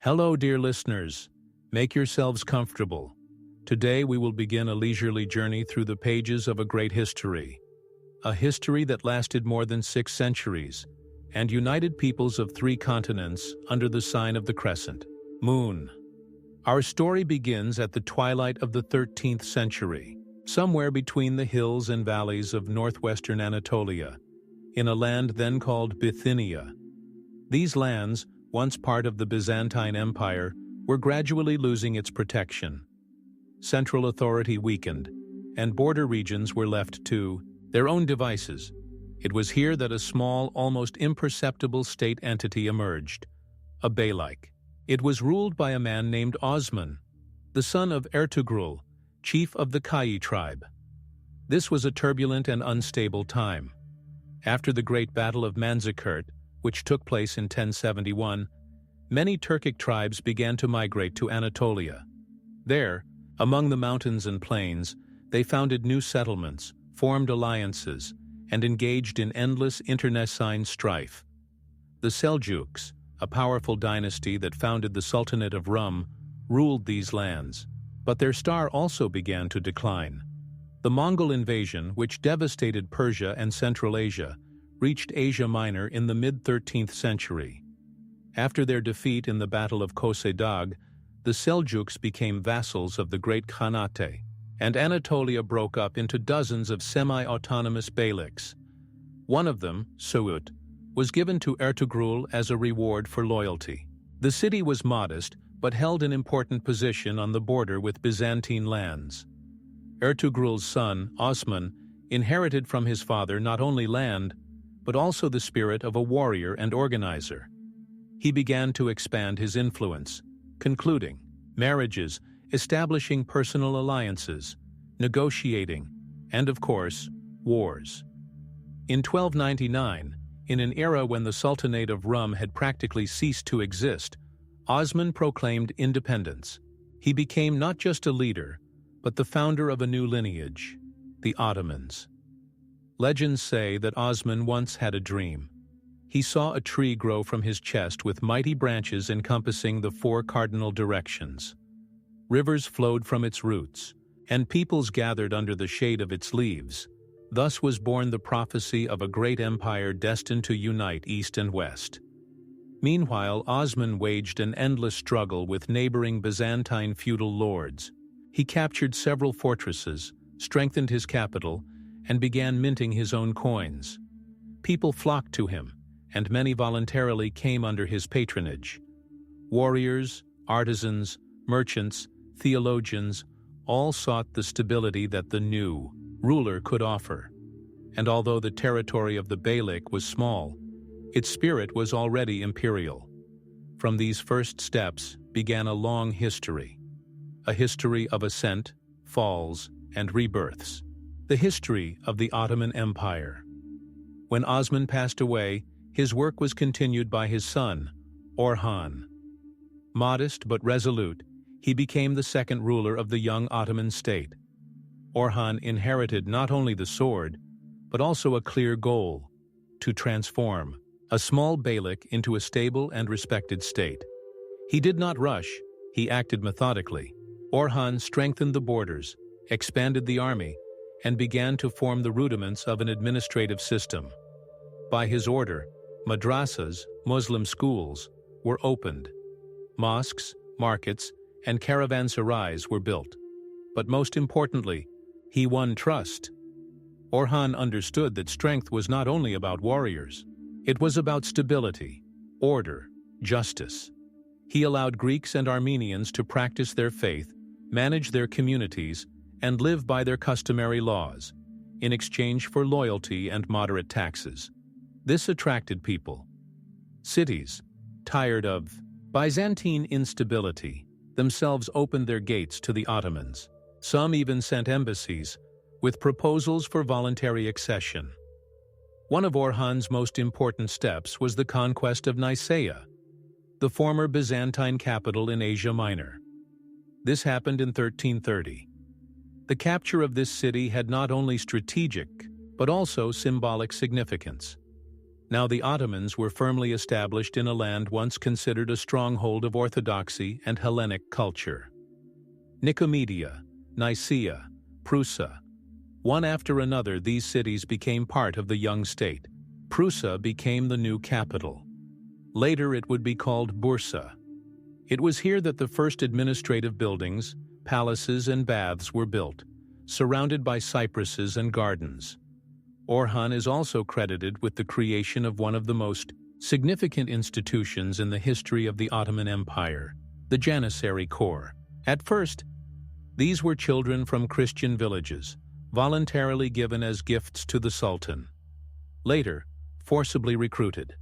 Hello, dear listeners. Make yourselves comfortable. Today we will begin a leisurely journey through the pages of a great history. A history that lasted more than 6 centuries and united peoples of 3 continents under the sign of the crescent moon. Our story begins at the twilight of the 13th century, somewhere between the hills and valleys of northwestern Anatolia, in a land then called Bithynia. These lands, once part of the Byzantine Empire, were gradually losing its protection. Central authority weakened, and border regions were left to their own devices. It was here that a small, almost imperceptible state entity emerged, a beylik. It was ruled by a man named Osman, the son of Ertugrul, chief of the Kayi tribe. This was a turbulent and unstable time. After the Great Battle of Manzikert, which took place in 1071, many Turkic tribes began to migrate to Anatolia. There, among the mountains and plains, they founded new settlements, formed alliances, and engaged in endless internecine strife. The Seljuks, a powerful dynasty that founded the Sultanate of Rum, ruled these lands, but their star also began to decline. The Mongol invasion, which devastated Persia and Central Asia, reached Asia Minor in the mid-13th century. After their defeat in the Battle of Kosedag, the Seljuks became vassals of the Great Khanate, and Anatolia broke up into dozens of semi-autonomous beyliks. One of them, Suut, was given to Ertugrul as a reward for loyalty. The city was modest, but held an important position on the border with Byzantine lands. Ertugrul's son, Osman, inherited from his father not only land, but also the spirit of a warrior and organizer. He began to expand his influence, concluding marriages, establishing personal alliances, negotiating, and of course, wars. In 1299, in an era when the Sultanate of Rum had practically ceased to exist, Osman proclaimed independence. He became not just a leader, but the founder of a new lineage, the Ottomans. Legends say that Osman once had a dream. He saw a tree grow from his chest with mighty branches encompassing the 4 cardinal directions. Rivers flowed from its roots, and peoples gathered under the shade of its leaves. Thus was born the prophecy of a great empire destined to unite East and West. Meanwhile, Osman waged an endless struggle with neighboring Byzantine feudal lords. He captured several fortresses, strengthened his capital, and began minting his own coins. People flocked to him, and many voluntarily came under his patronage. Warriors, artisans, merchants, theologians, all sought the stability that the new ruler could offer. And although the territory of the beylik was small, its spirit was already imperial. From these first steps began a long history, a history of ascent, falls, and rebirths. The history of the Ottoman Empire. When Osman passed away, his work was continued by his son, Orhan. Modest but resolute, he became the second ruler of the young Ottoman state. Orhan inherited not only the sword, but also a clear goal: to transform a small beylik into a stable and respected state. He did not rush, he acted methodically. Orhan strengthened the borders, expanded the army, and began to form the rudiments of an administrative system. By his order, madrasas, Muslim schools, were opened. Mosques, markets, and caravanserais were built. But most importantly, he won trust. Orhan understood that strength was not only about warriors. It was about stability, order, justice. He allowed Greeks and Armenians to practice their faith, manage their communities, and live by their customary laws, in exchange for loyalty and moderate taxes. This attracted people. Cities, tired of Byzantine instability, themselves opened their gates to the Ottomans. Some even sent embassies with proposals for voluntary accession. One of Orhan's most important steps was the conquest of Nicaea, the former Byzantine capital in Asia Minor. This happened in 1330. The capture of this city had not only strategic, but also symbolic significance. Now the Ottomans were firmly established in a land once considered a stronghold of Orthodoxy and Hellenic culture. Nicomedia, Nicaea, Prusa. One after another, these cities became part of the young state. Prusa became the new capital. Later it would be called Bursa. It was here that the first administrative buildings, palaces and baths were built, surrounded by cypresses and gardens. Orhan is also credited with the creation of one of the most significant institutions in the history of the Ottoman Empire, the Janissary Corps. At first, these were children from Christian villages, voluntarily given as gifts to the Sultan. Later, forcibly recruited.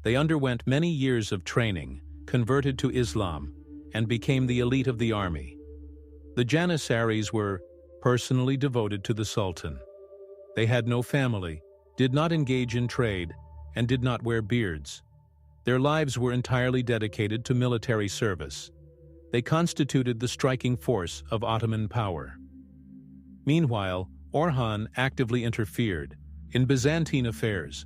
They underwent many years of training, converted to Islam, and became the elite of the army. The Janissaries were personally devoted to the Sultan. They had no family, did not engage in trade, and did not wear beards. Their lives were entirely dedicated to military service. They constituted the striking force of Ottoman power. Meanwhile, Orhan actively interfered in Byzantine affairs.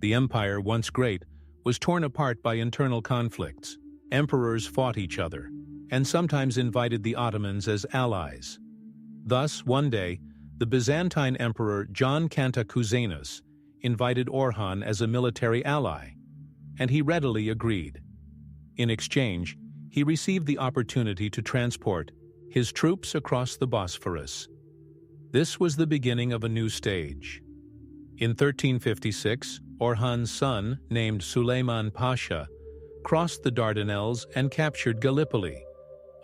The empire, once great, was torn apart by internal conflicts. Emperors fought each other, and sometimes invited the Ottomans as allies. Thus, one day, the Byzantine Emperor John Cantacuzenus invited Orhan as a military ally, and he readily agreed. In exchange, he received the opportunity to transport his troops across the Bosphorus. This was the beginning of a new stage. In 1356, Orhan's son, named Suleiman Pasha, crossed the Dardanelles and captured Gallipoli,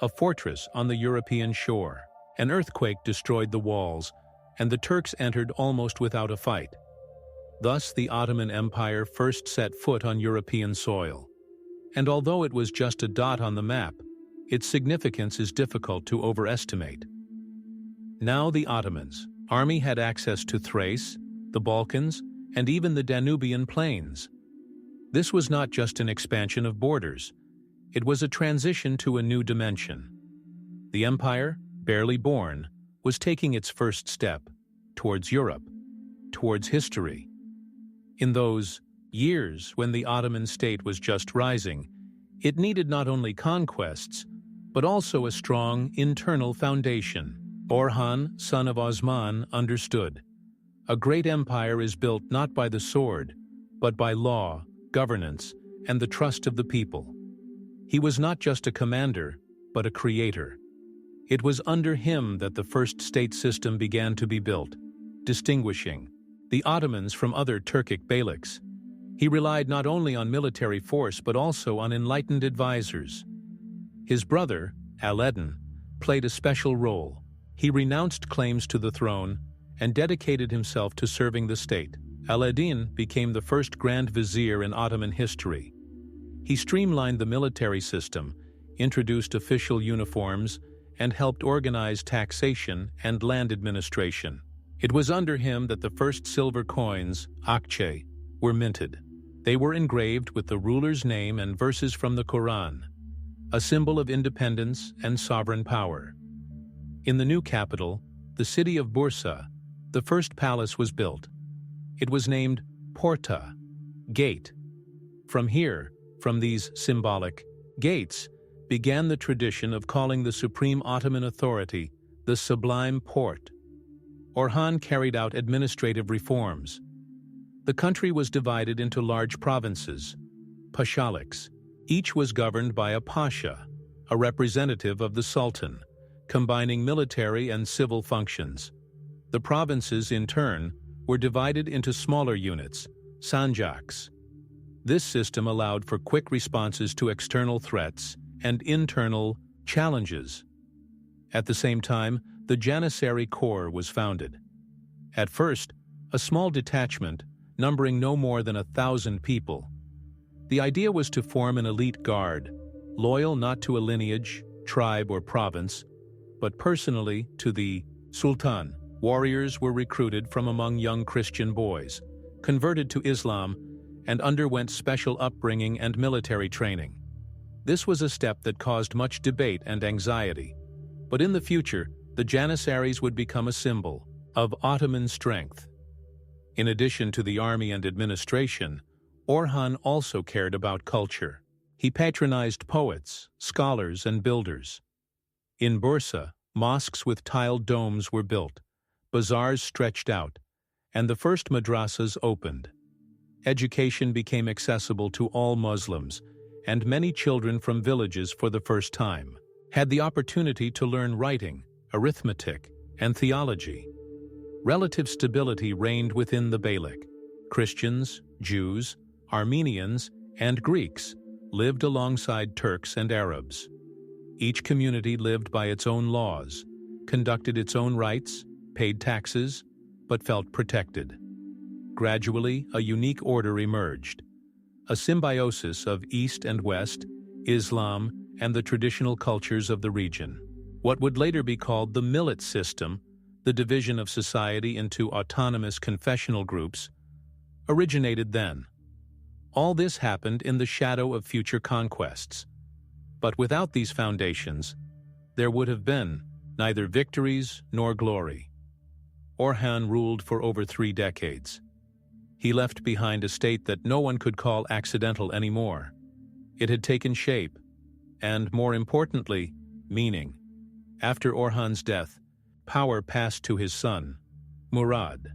a fortress on the European shore. An earthquake destroyed the walls, and the Turks entered almost without a fight. Thus, the Ottoman Empire first set foot on European soil. And although it was just a dot on the map, its significance is difficult to overestimate. Now the Ottomans' army had access to Thrace, the Balkans, and even the Danubian plains. This was not just an expansion of borders. It was a transition to a new dimension. The empire, barely born, was taking its first step towards Europe, towards history. In those years when the Ottoman state was just rising, it needed not only conquests, but also a strong internal foundation. Orhan, son of Osman, understood. A great empire is built not by the sword, but by law, governance, and the trust of the people. He was not just a commander, but a creator. It was under him that the first state system began to be built, distinguishing the Ottomans from other Turkic beyliks. He relied not only on military force but also on enlightened advisors. His brother, Alaeddin, played a special role. He renounced claims to the throne and dedicated himself to serving the state. Alaeddin became the first Grand Vizier in Ottoman history. He streamlined the military system, introduced official uniforms, and helped organize taxation and land administration. It was under him that the first silver coins, akçe, were minted. They were engraved with the ruler's name and verses from the Quran, a symbol of independence and sovereign power. In the new capital, the city of Bursa, the first palace was built. It was named Porta, Gate. From here, from these symbolic gates, began the tradition of calling the supreme Ottoman authority the Sublime Porte. Orhan carried out administrative reforms. The country was divided into large provinces, pashaliks. Each was governed by a pasha, a representative of the sultan, combining military and civil functions. The provinces, in turn, were divided into smaller units, sanjaks. This system allowed for quick responses to external threats and internal challenges. At the same time, the Janissary Corps was founded. At first, a small detachment, numbering no more than 1,000 people. The idea was to form an elite guard, loyal not to a lineage, tribe, or province, but personally to the Sultan. Warriors were recruited from among young Christian boys, converted to Islam, and underwent special upbringing and military training. This was a step that caused much debate and anxiety, but in the future, the Janissaries would become a symbol of Ottoman strength. In addition to the army and administration, Orhan also cared about culture. He patronized poets, scholars, and builders. In Bursa, mosques with tiled domes were built, bazaars stretched out, and the first madrasas opened. Education became accessible to all Muslims, and many children from villages for the first time had the opportunity to learn writing, arithmetic, and theology. Relative stability reigned within the Beylik. Christians, Jews, Armenians, and Greeks lived alongside Turks and Arabs. Each community lived by its own laws, conducted its own rites, paid taxes, but felt protected. Gradually, a unique order emerged, a symbiosis of East and West, Islam, and the traditional cultures of the region. What would later be called the millet system, the division of society into autonomous confessional groups, originated then. All this happened in the shadow of future conquests. But without these foundations, there would have been neither victories nor glory. Orhan ruled for over 3 decades. He left behind a state that no one could call accidental anymore. It had taken shape, and more importantly, meaning. After Orhan's death, power passed to his son, Murad.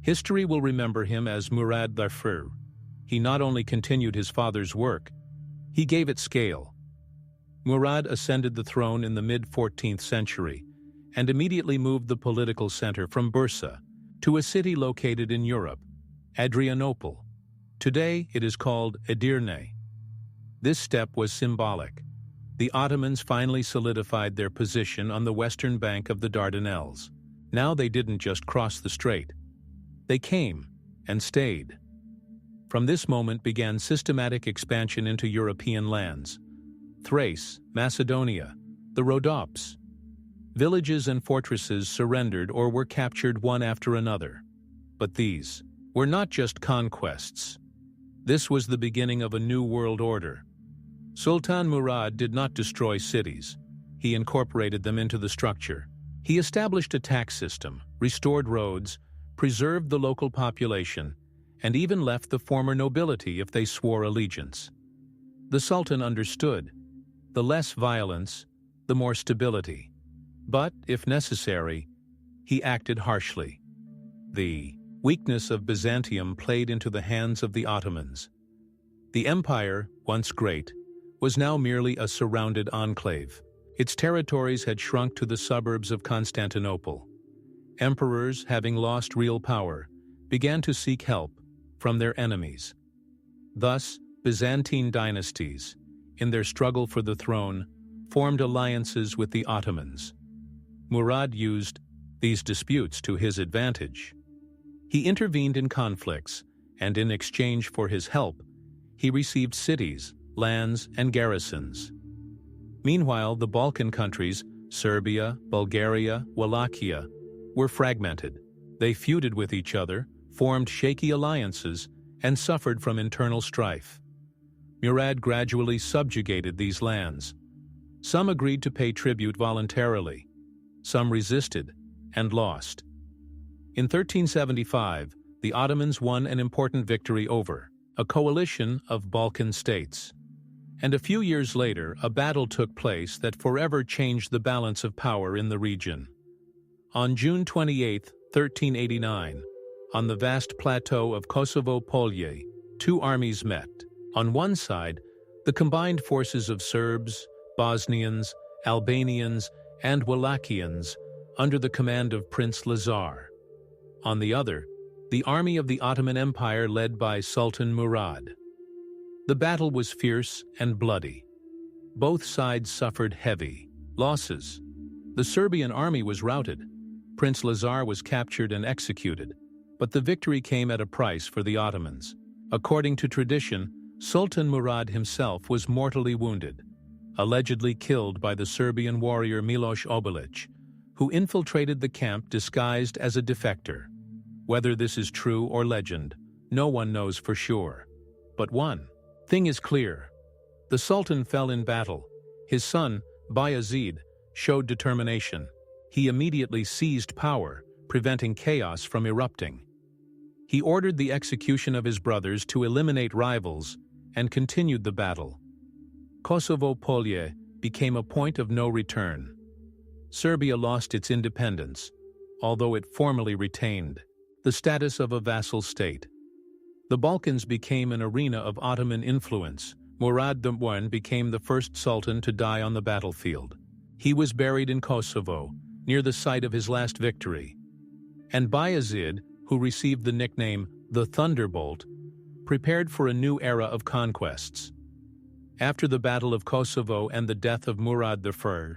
History will remember him as Murad Dhafir. He not only continued his father's work, he gave it scale. Murad ascended the throne in the mid-14th century and immediately moved the political center from Bursa to a city located in Europe, Adrianople. Today it is called Edirne. This step was symbolic. The Ottomans finally solidified their position on the western bank of the Dardanelles. Now they didn't just cross the strait. They came and stayed. From this moment began systematic expansion into European lands. Thrace, Macedonia, the Rhodopes. Villages and fortresses surrendered or were captured one after another. But these were not just conquests. This was the beginning of a new world order. Sultan Murad did not destroy cities. He incorporated them into the structure. He established a tax system, restored roads, preserved the local population, and even left the former nobility if they swore allegiance. The Sultan understood. The less violence, the more stability. But, if necessary, he acted harshly. The weakness of Byzantium played into the hands of the Ottomans. The empire, once great, was now merely a surrounded enclave. Its territories had shrunk to the suburbs of Constantinople. Emperors, having lost real power, began to seek help from their enemies. Thus, Byzantine dynasties, in their struggle for the throne, formed alliances with the Ottomans. Murad used these disputes to his advantage. He intervened in conflicts, and in exchange for his help, he received cities, lands, and garrisons. Meanwhile, the Balkan countries, Serbia, Bulgaria, Wallachia, were fragmented. They feuded with each other, formed shaky alliances, and suffered from internal strife. Murad gradually subjugated these lands. Some agreed to pay tribute voluntarily. Some resisted and lost. In 1375, the Ottomans won an important victory over a coalition of Balkan states. And a few years later, a battle took place that forever changed the balance of power in the region. On June 28, 1389, on the vast plateau of Kosovo-Polje, 2 armies met. On one side, the combined forces of Serbs, Bosnians, Albanians, and Wallachians under the command of Prince Lazar. On the other, the army of the Ottoman Empire led by Sultan Murad. The battle was fierce and bloody. Both sides suffered heavy losses. The Serbian army was routed. Prince Lazar was captured and executed, but the victory came at a price for the Ottomans. According to tradition, Sultan Murad himself was mortally wounded, allegedly killed by the Serbian warrior Miloš Obilić, who infiltrated the camp disguised as a defector. Whether this is true or legend, no one knows for sure. But one thing is clear. The Sultan fell in battle. His son, Bayezid, showed determination. He immediately seized power, preventing chaos from erupting. He ordered the execution of his brothers to eliminate rivals and continued the battle. Kosovo Polje became a point of no return. Serbia lost its independence, although it formally retained the status of a vassal state. The Balkans became an arena of Ottoman influence. Murad I became the first sultan to die on the battlefield. He was buried in Kosovo, near the site of his last victory. And Bayezid, who received the nickname the Thunderbolt, prepared for a new era of conquests. After the Battle of Kosovo and the death of Murad I,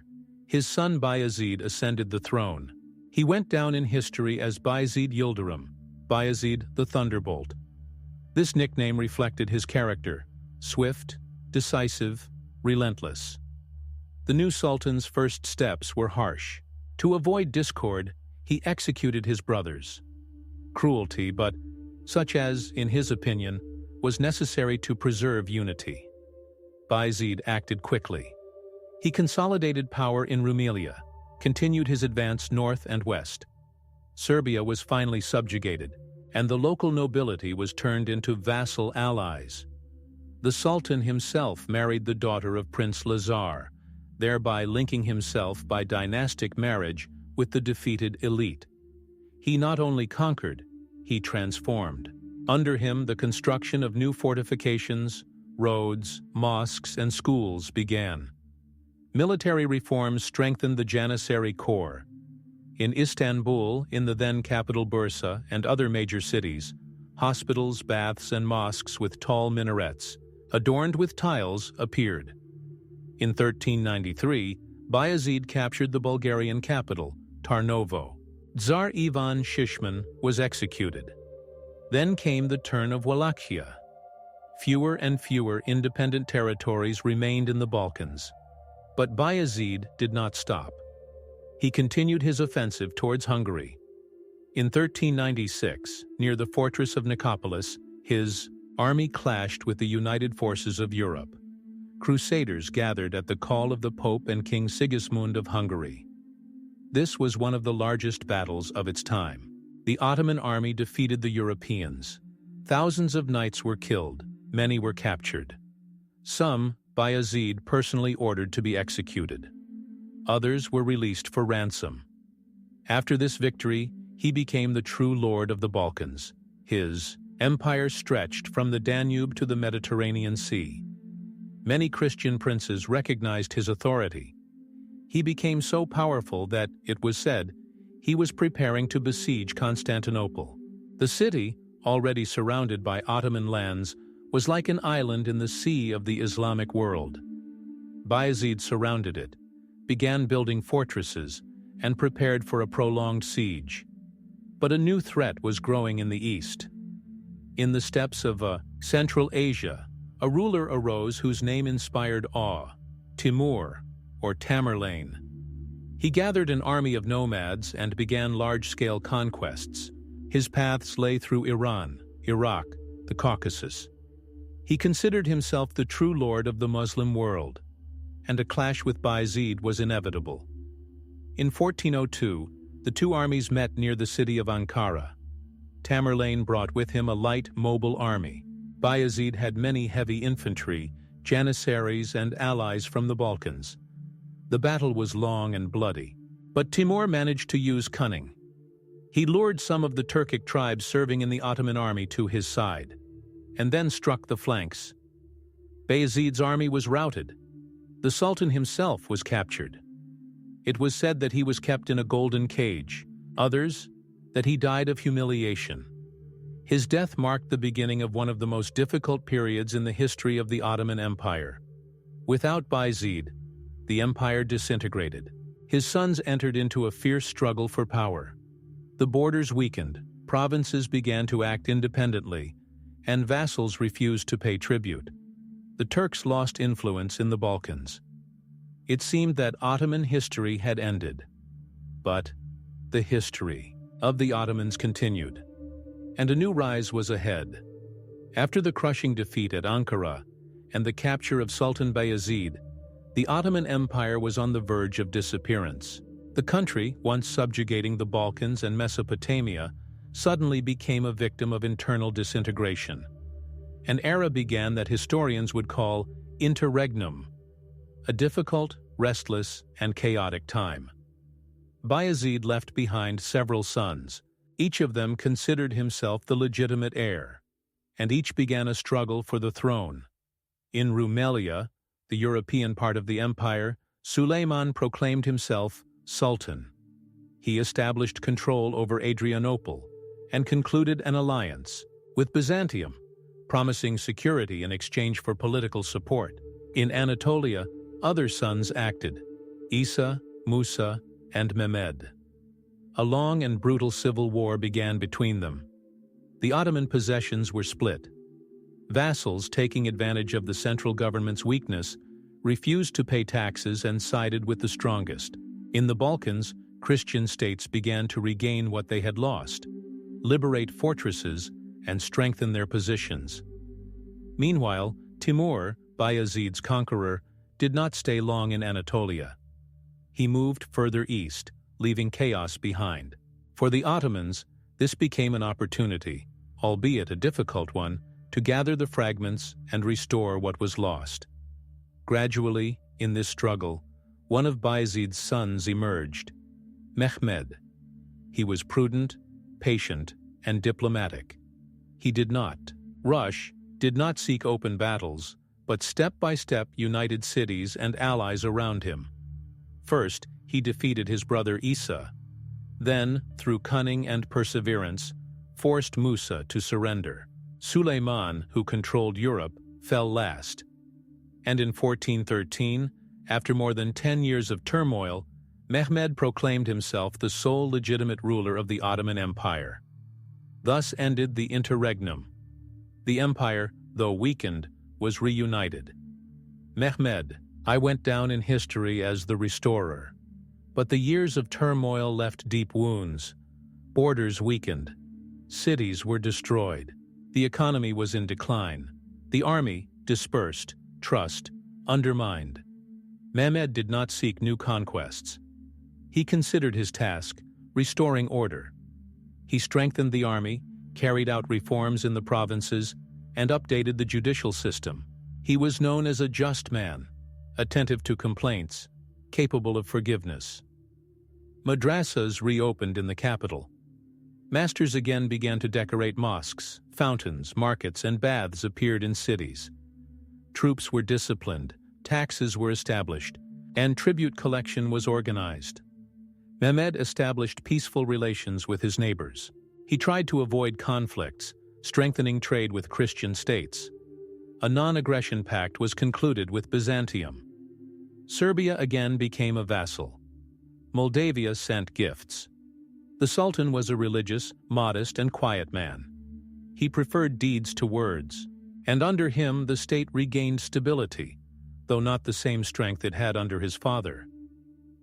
his son Bayezid ascended the throne. He went down in history as Bayezid Yildirim, Bayezid the Thunderbolt. This nickname reflected his character: swift, decisive, relentless. The new sultan's first steps were harsh. To avoid discord, he executed his brothers. Cruelty, but such as, in his opinion, was necessary to preserve unity. Bayezid acted quickly. He consolidated power in Rumelia, continued his advance north and west. Serbia was finally subjugated, and the local nobility was turned into vassal allies. The Sultan himself married the daughter of Prince Lazar, thereby linking himself by dynastic marriage with the defeated elite. He not only conquered, he transformed. Under him, the construction of new fortifications, roads, mosques, and schools began. Military reforms strengthened the Janissary Corps. In Istanbul, in the then capital Bursa, and other major cities, hospitals, baths, and mosques with tall minarets, adorned with tiles, appeared. In 1393, Bayezid captured the Bulgarian capital, Tarnovo. Tsar Ivan Shishman was executed. Then came the turn of Wallachia. Fewer and fewer independent territories remained in the Balkans. But Bayezid did not stop. He continued his offensive towards Hungary. In 1396, near the fortress of Nicopolis, his army clashed with the united forces of Europe. Crusaders gathered at the call of the Pope and King Sigismund of Hungary. This was one of the largest battles of its time. The Ottoman army defeated the Europeans. Thousands of knights were killed, many were captured. Some Bayezid personally ordered to be executed. Others were released for ransom. After this victory, he became the true lord of the Balkans. His empire stretched from the Danube to the Mediterranean Sea. Many Christian princes recognized his authority. He became so powerful that, it was said, he was preparing to besiege Constantinople. The city, already surrounded by Ottoman lands, was like an island in the sea of the Islamic world. Bayezid surrounded it, began building fortresses, and prepared for a prolonged siege. But a new threat was growing in the east. In the steppes of Central Asia, a ruler arose whose name inspired awe: Timur, or Tamerlane. He gathered an army of nomads and began large-scale conquests. His paths lay through Iran, Iraq, the Caucasus. He considered himself the true lord of the Muslim world, and a clash with Bayezid was inevitable. In 1402, the two armies met near the city of Ankara. Tamerlane brought with him a light, mobile army. Bayezid had many heavy infantry, janissaries, and allies from the Balkans. The battle was long and bloody, but Timur managed to use cunning. He lured some of the Turkic tribes serving in the Ottoman army to his side, and then struck the flanks. Bayezid's army was routed. The Sultan himself was captured. It was said that he was kept in a golden cage, others that he died of humiliation. His death marked the beginning of one of the most difficult periods in the history of the Ottoman Empire. Without Bayezid, the empire disintegrated. His sons entered into a fierce struggle for power. The borders weakened, provinces began to act independently, and vassals refused to pay tribute. The Turks lost influence in the Balkans. It seemed that Ottoman history had ended. But the history of the Ottomans continued, and a new rise was ahead. After the crushing defeat at Ankara and the capture of Sultan Bayezid, the Ottoman Empire was on the verge of disappearance. The country, once subjugating the Balkans and Mesopotamia, suddenly became a victim of internal disintegration. An era began that historians would call interregnum, a difficult, restless, and chaotic time. Bayezid left behind several sons. Each of them considered himself the legitimate heir, and each began a struggle for the throne. In Rumelia, the European part of the empire, Suleiman proclaimed himself Sultan. He established control over Adrianople and concluded an alliance with Byzantium, promising security in exchange for political support. In Anatolia, other sons acted: Isa, Musa, and Mehmed. A long and brutal civil war began between them. The Ottoman possessions were split. Vassals, taking advantage of the central government's weakness, refused to pay taxes and sided with the strongest. In the Balkans, Christian states began to regain what they had lost, liberate fortresses, and strengthen their positions. Meanwhile, Timur, Bayezid's conqueror, did not stay long in Anatolia. He moved further east, leaving chaos behind. For the Ottomans, this became an opportunity, albeit a difficult one, to gather the fragments and restore what was lost. Gradually, in this struggle, one of Bayezid's sons emerged: Mehmed. He was prudent, patient, and diplomatic. He did not rush, did not seek open battles, but step by step united cities and allies around him. First, he defeated his brother Isa. Then, through cunning and perseverance, forced Musa to surrender. Suleiman, who controlled Europe, fell last. And in 1413, after more than 10 years of turmoil, Mehmed proclaimed himself the sole legitimate ruler of the Ottoman Empire. Thus ended the interregnum. The empire, though weakened, was reunited. Mehmed, I went down in history as the restorer. But the years of turmoil left deep wounds. Borders weakened. Cities were destroyed. The economy was in decline. The army dispersed. Trust undermined. Mehmed did not seek new conquests. He considered his task restoring order. He strengthened the army, carried out reforms in the provinces, and updated the judicial system. He was known as a just man, attentive to complaints, capable of forgiveness. Madrasas reopened in the capital. Masters again began to decorate mosques, fountains, markets, and baths appeared in cities. Troops were disciplined, taxes were established, and tribute collection was organized. Mehmed established peaceful relations with his neighbors. He tried to avoid conflicts, strengthening trade with Christian states. A non-aggression pact was concluded with Byzantium. Serbia again became a vassal. Moldavia sent gifts. The Sultan was a religious, modest, and quiet man. He preferred deeds to words, and under him the state regained stability, though not the same strength it had under his father.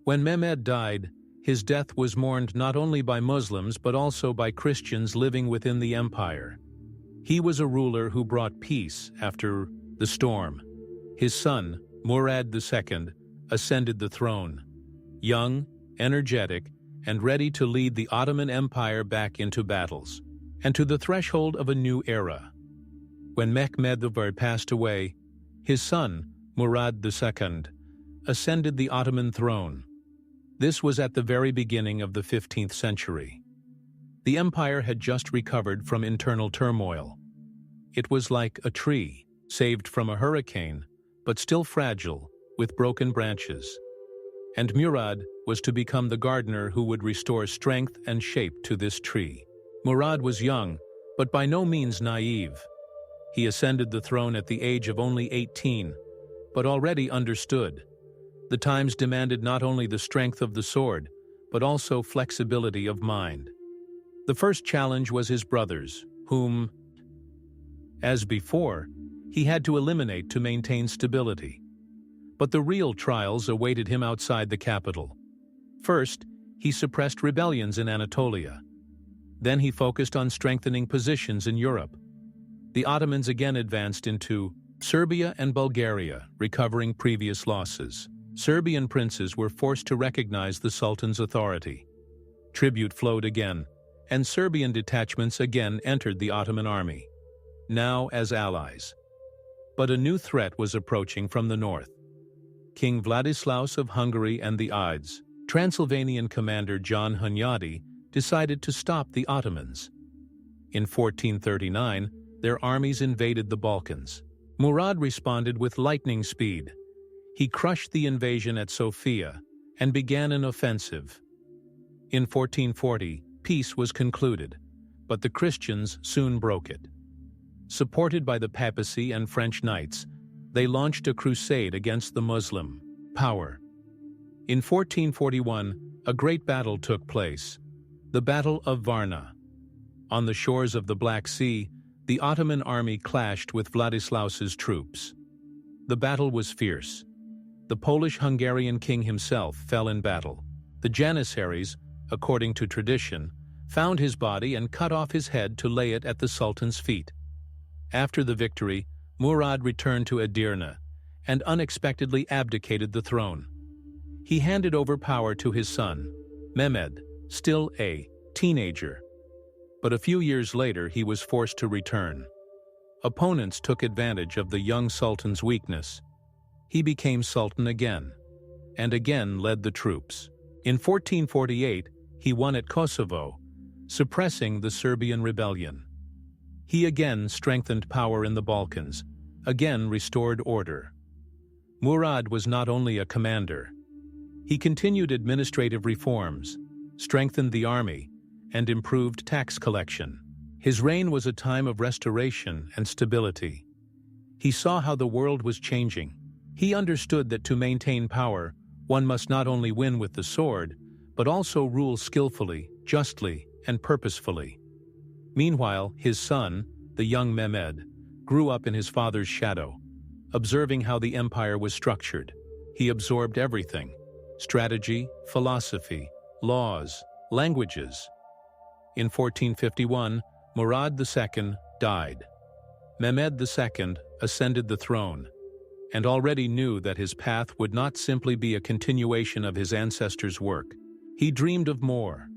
When Mehmed died, his death was mourned not only by Muslims but also by Christians living within the empire. He was a ruler who brought peace after the storm. His son, Murad II, ascended the throne, young, energetic, and ready to lead the Ottoman Empire back into battles, and to the threshold of a new era. When Mehmed I passed away, his son, Murad II, ascended the Ottoman throne. This was at the very beginning of the 15th century. The empire had just recovered from internal turmoil. It was like a tree, saved from a hurricane, but still fragile, with broken branches. And Murad was to become the gardener who would restore strength and shape to this tree. Murad was young, but by no means naive. He ascended the throne at the age of only 18, but already understood. The times demanded not only the strength of the sword, but also flexibility of mind. The first challenge was his brothers, whom, as before, he had to eliminate to maintain stability. But the real trials awaited him outside the capital. First, he suppressed rebellions in Anatolia. Then he focused on strengthening positions in Europe. The Ottomans again advanced into Serbia and Bulgaria, recovering previous losses. Serbian princes were forced to recognize the Sultan's authority. Tribute flowed again, and Serbian detachments again entered the Ottoman army, now as allies. But a new threat was approaching from the north. King Vladislaus of Hungary and the Ides, Transylvanian commander John Hunyadi, decided to stop the Ottomans. In 1439, their armies invaded the Balkans. Murad responded with lightning speed. He crushed the invasion at Sofia and began an offensive. In 1440, peace was concluded, but the Christians soon broke it. Supported by the papacy and French knights, they launched a crusade against the Muslim power. In 1441, a great battle took place, the Battle of Varna. On the shores of the Black Sea, the Ottoman army clashed with Vladislaus's troops. The battle was fierce. The Polish-Hungarian king himself fell in battle. The Janissaries, according to tradition, found his body and cut off his head to lay it at the Sultan's feet. After the victory, Murad returned to Edirne and unexpectedly abdicated the throne. He handed over power to his son, Mehmed, still a teenager. But a few years later he was forced to return. Opponents took advantage of the young sultan's weakness. He became sultan again, and again led the troops. In 1448, he won at Kosovo, suppressing the Serbian rebellion. He again strengthened power in the Balkans, again restored order. Murad was not only a commander. He continued administrative reforms, strengthened the army, and improved tax collection. His reign was a time of restoration and stability. He saw how the world was changing. He understood that to maintain power, one must not only win with the sword, but also rule skillfully, justly, and purposefully. Meanwhile, his son, the young Mehmed, grew up in his father's shadow, observing how the empire was structured. He absorbed everything: strategy, philosophy, laws, languages. In 1451, Murad II died. Mehmed II ascended the throne, and already knew that his path would not simply be a continuation of his ancestors' work. He dreamed of more,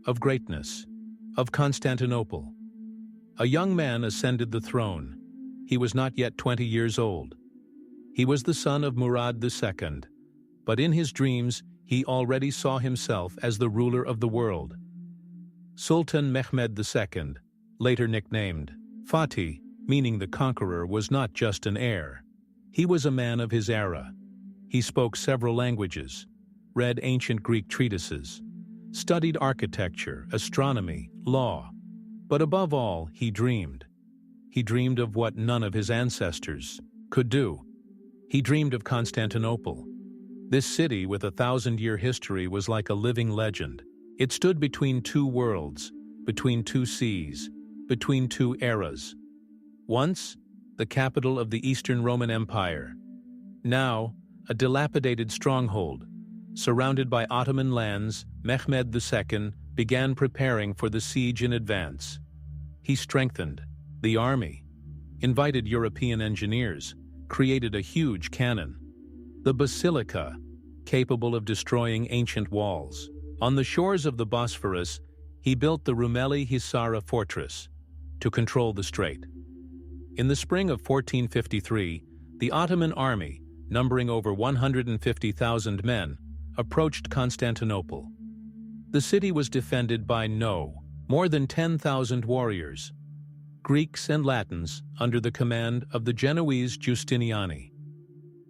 of greatness, of Constantinople. A young man ascended the throne. He was not yet 20 years old. He was the son of Murad II, but in his dreams he already saw himself as the ruler of the world. Sultan Mehmed II, later nicknamed Fatih, meaning the conqueror, was not just an heir. He was a man of his era. He spoke several languages, read ancient Greek treatises, studied architecture, astronomy, law. But above all, he dreamed. He dreamed of what none of his ancestors could do. He dreamed of Constantinople. This city with a 1,000-year history was like a living legend. It stood between two worlds, between two seas, between two eras. Once, the capital of the Eastern Roman Empire. Now, a dilapidated stronghold. Surrounded by Ottoman lands, Mehmed II began preparing for the siege in advance. He strengthened the army, invited European engineers, created a huge cannon, the basilica, capable of destroying ancient walls. On the shores of the Bosphorus, he built the Rumeli Hisara fortress to control the strait. In the spring of 1453, the Ottoman army, numbering over 150,000 men, approached Constantinople. The city was defended by more than 10,000 warriors, Greeks and Latins under the command of the Genoese Giustiniani.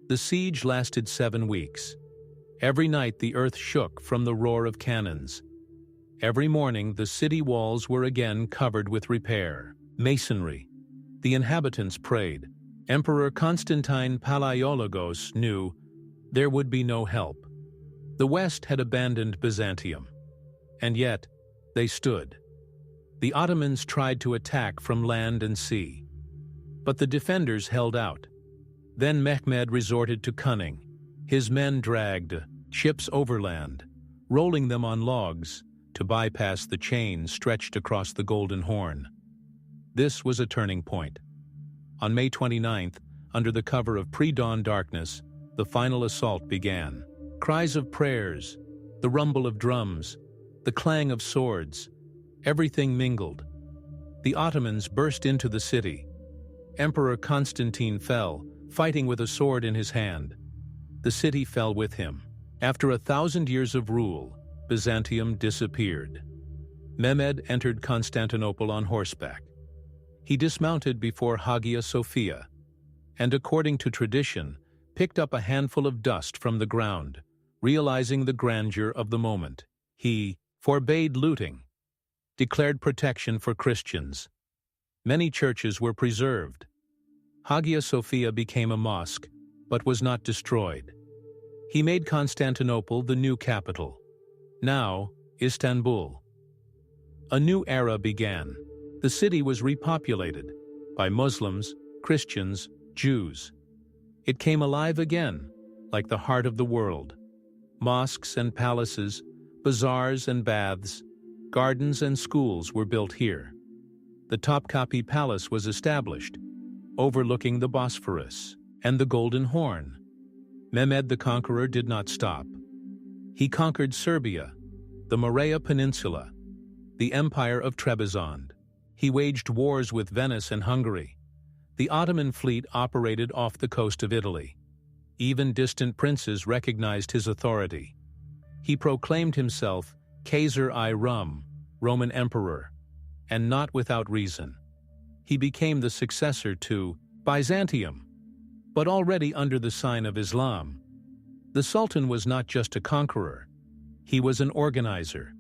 The siege lasted 7 weeks. Every night the earth shook from the roar of cannons. Every morning the city walls were again covered with masonry. The inhabitants prayed. Emperor Constantine Palaiologos knew there would be no help. The West had abandoned Byzantium. And yet, they stood. The Ottomans tried to attack from land and sea, but the defenders held out. Then Mehmed resorted to cunning. His men dragged ships overland, rolling them on logs to bypass the chains stretched across the Golden Horn. This was a turning point. On May 29th, under the cover of pre-dawn darkness, the final assault began. Cries of prayers, the rumble of drums, the clang of swords. Everything mingled. The Ottomans burst into the city. Emperor Constantine fell, fighting with a sword in his hand. The city fell with him. After 1,000 years of rule, Byzantium disappeared. Mehmed entered Constantinople on horseback. He dismounted before Hagia Sophia, and according to tradition, picked up a handful of dust from the ground, realizing the grandeur of the moment. He forbade looting, declared protection for Christians. Many churches were preserved. Hagia Sophia became a mosque, but was not destroyed. He made Constantinople the new capital. Now, Istanbul. A new era began. The city was repopulated by Muslims, Christians, Jews. It came alive again, like the heart of the world. Mosques and palaces, bazaars and baths, gardens and schools were built here. The Topkapi Palace was established, overlooking the Bosphorus and the Golden Horn. Mehmed the Conqueror did not stop. He conquered Serbia, the Morea Peninsula, the Empire of Trebizond. He waged wars with Venice and Hungary. The Ottoman fleet operated off the coast of Italy. Even distant princes recognized his authority. He proclaimed himself Kaiser-i-Rum, Roman Emperor, and not without reason. He became the successor to Byzantium, but already under the sign of Islam. The Sultan was not just a conqueror. He was an organizer.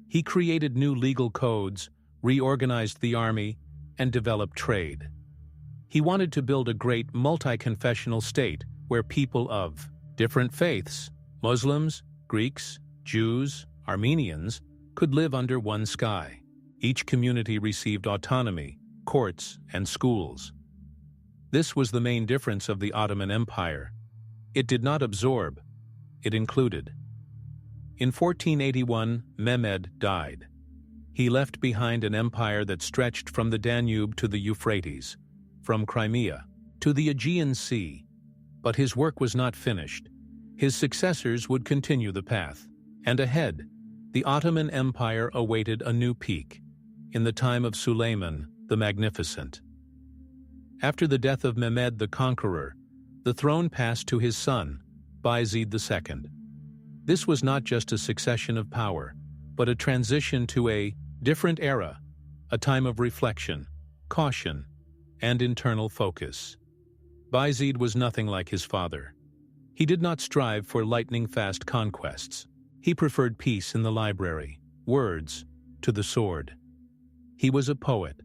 He created new legal codes, reorganized the army, and developed trade. He wanted to build a great multi-confessional state where people of different faiths, Muslims, Greeks, Jews, Armenians, could live under one sky. Each community received autonomy, courts, and schools. This was the main difference of the Ottoman Empire. It did not absorb, it included. In 1481, Mehmed died. He left behind an empire that stretched from the Danube to the Euphrates, from Crimea to the Aegean Sea. But his work was not finished. His successors would continue the path. And ahead, the Ottoman Empire awaited a new peak, in the time of Suleiman the Magnificent. After the death of Mehmed the Conqueror, the throne passed to his son, Bayezid II. This was not just a succession of power, but a transition to a different era, a time of reflection, caution, and internal focus. Bayezid was nothing like his father. He did not strive for lightning-fast conquests. He preferred peace in the library, words, to the sword. He was a poet,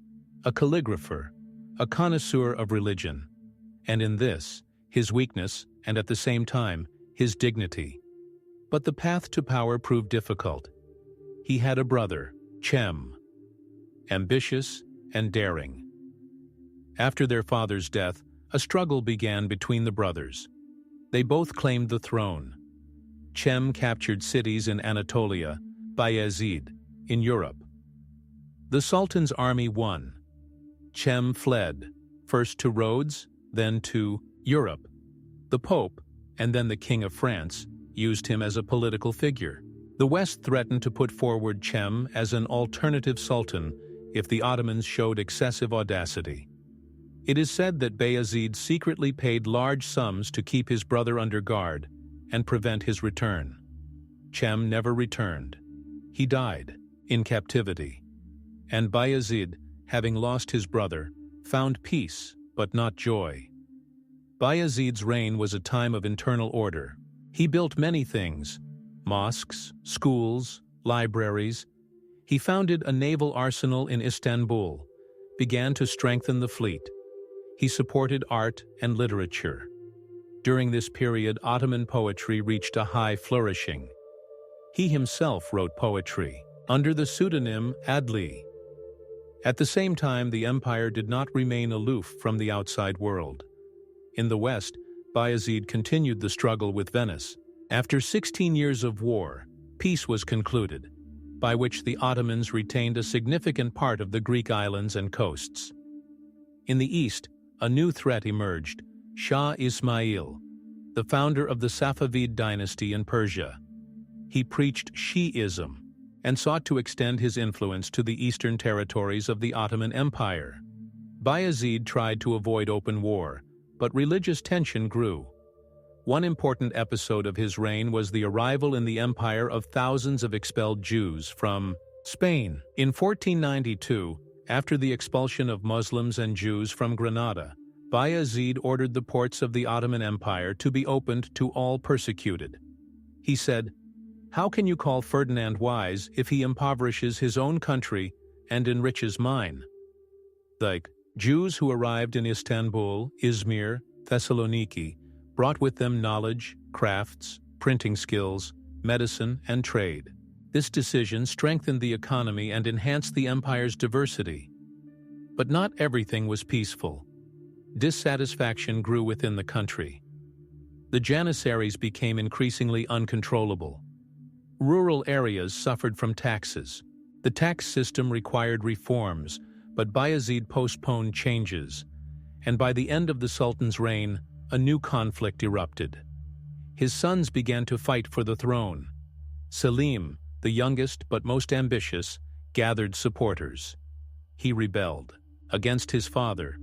a calligrapher, a connoisseur of religion, and in this, his weakness, and at the same time, his dignity. But the path to power proved difficult. He had a brother, Cem, ambitious and daring. After their father's death, a struggle began between the brothers. They both claimed the throne. Cem captured cities in Anatolia, Bayezid, in Europe. The Sultan's army won. Cem fled, first to Rhodes, then to Europe. The Pope, and then the King of France, used him as a political figure. The West threatened to put forward Cem as an alternative sultan if the Ottomans showed excessive audacity. It is said that Bayezid secretly paid large sums to keep his brother under guard and prevent his return. Cem never returned. He died in captivity. And Bayezid, having lost his brother, found peace but not joy. Bayezid's reign was a time of internal order. He built many things: mosques, schools, libraries. He founded a naval arsenal in Istanbul, began to strengthen the fleet. He supported art and literature. During this period, Ottoman poetry reached a high flourishing. He himself wrote poetry under the pseudonym Adli. At the same time, the empire did not remain aloof from the outside world. In the West, Bayezid continued the struggle with Venice. After 16 years of war, peace was concluded, by which the Ottomans retained a significant part of the Greek islands and coasts. In the East, a new threat emerged: Shah Ismail, the founder of the Safavid dynasty in Persia. He preached Shi'ism and sought to extend his influence to the eastern territories of the Ottoman Empire. Bayezid tried to avoid open war, but religious tension grew. One important episode of his reign was the arrival in the empire of thousands of expelled Jews from Spain. In 1492, after the expulsion of Muslims and Jews from Granada, Bayezid ordered the ports of the Ottoman Empire to be opened to all persecuted. He said, "How can you call Ferdinand wise if he impoverishes his own country and enriches mine?" The Jews who arrived in Istanbul, Izmir, Thessaloniki brought with them knowledge, crafts, printing skills, medicine, and trade. This decision strengthened the economy and enhanced the empire's diversity. But not everything was peaceful. Dissatisfaction grew within the country. The Janissaries became increasingly uncontrollable. Rural areas suffered from taxes. The tax system required reforms, but Bayezid postponed changes, and by the end of the Sultan's reign, a new conflict erupted. His sons began to fight for the throne. Selim, the youngest but most ambitious, gathered supporters. He rebelled against his father,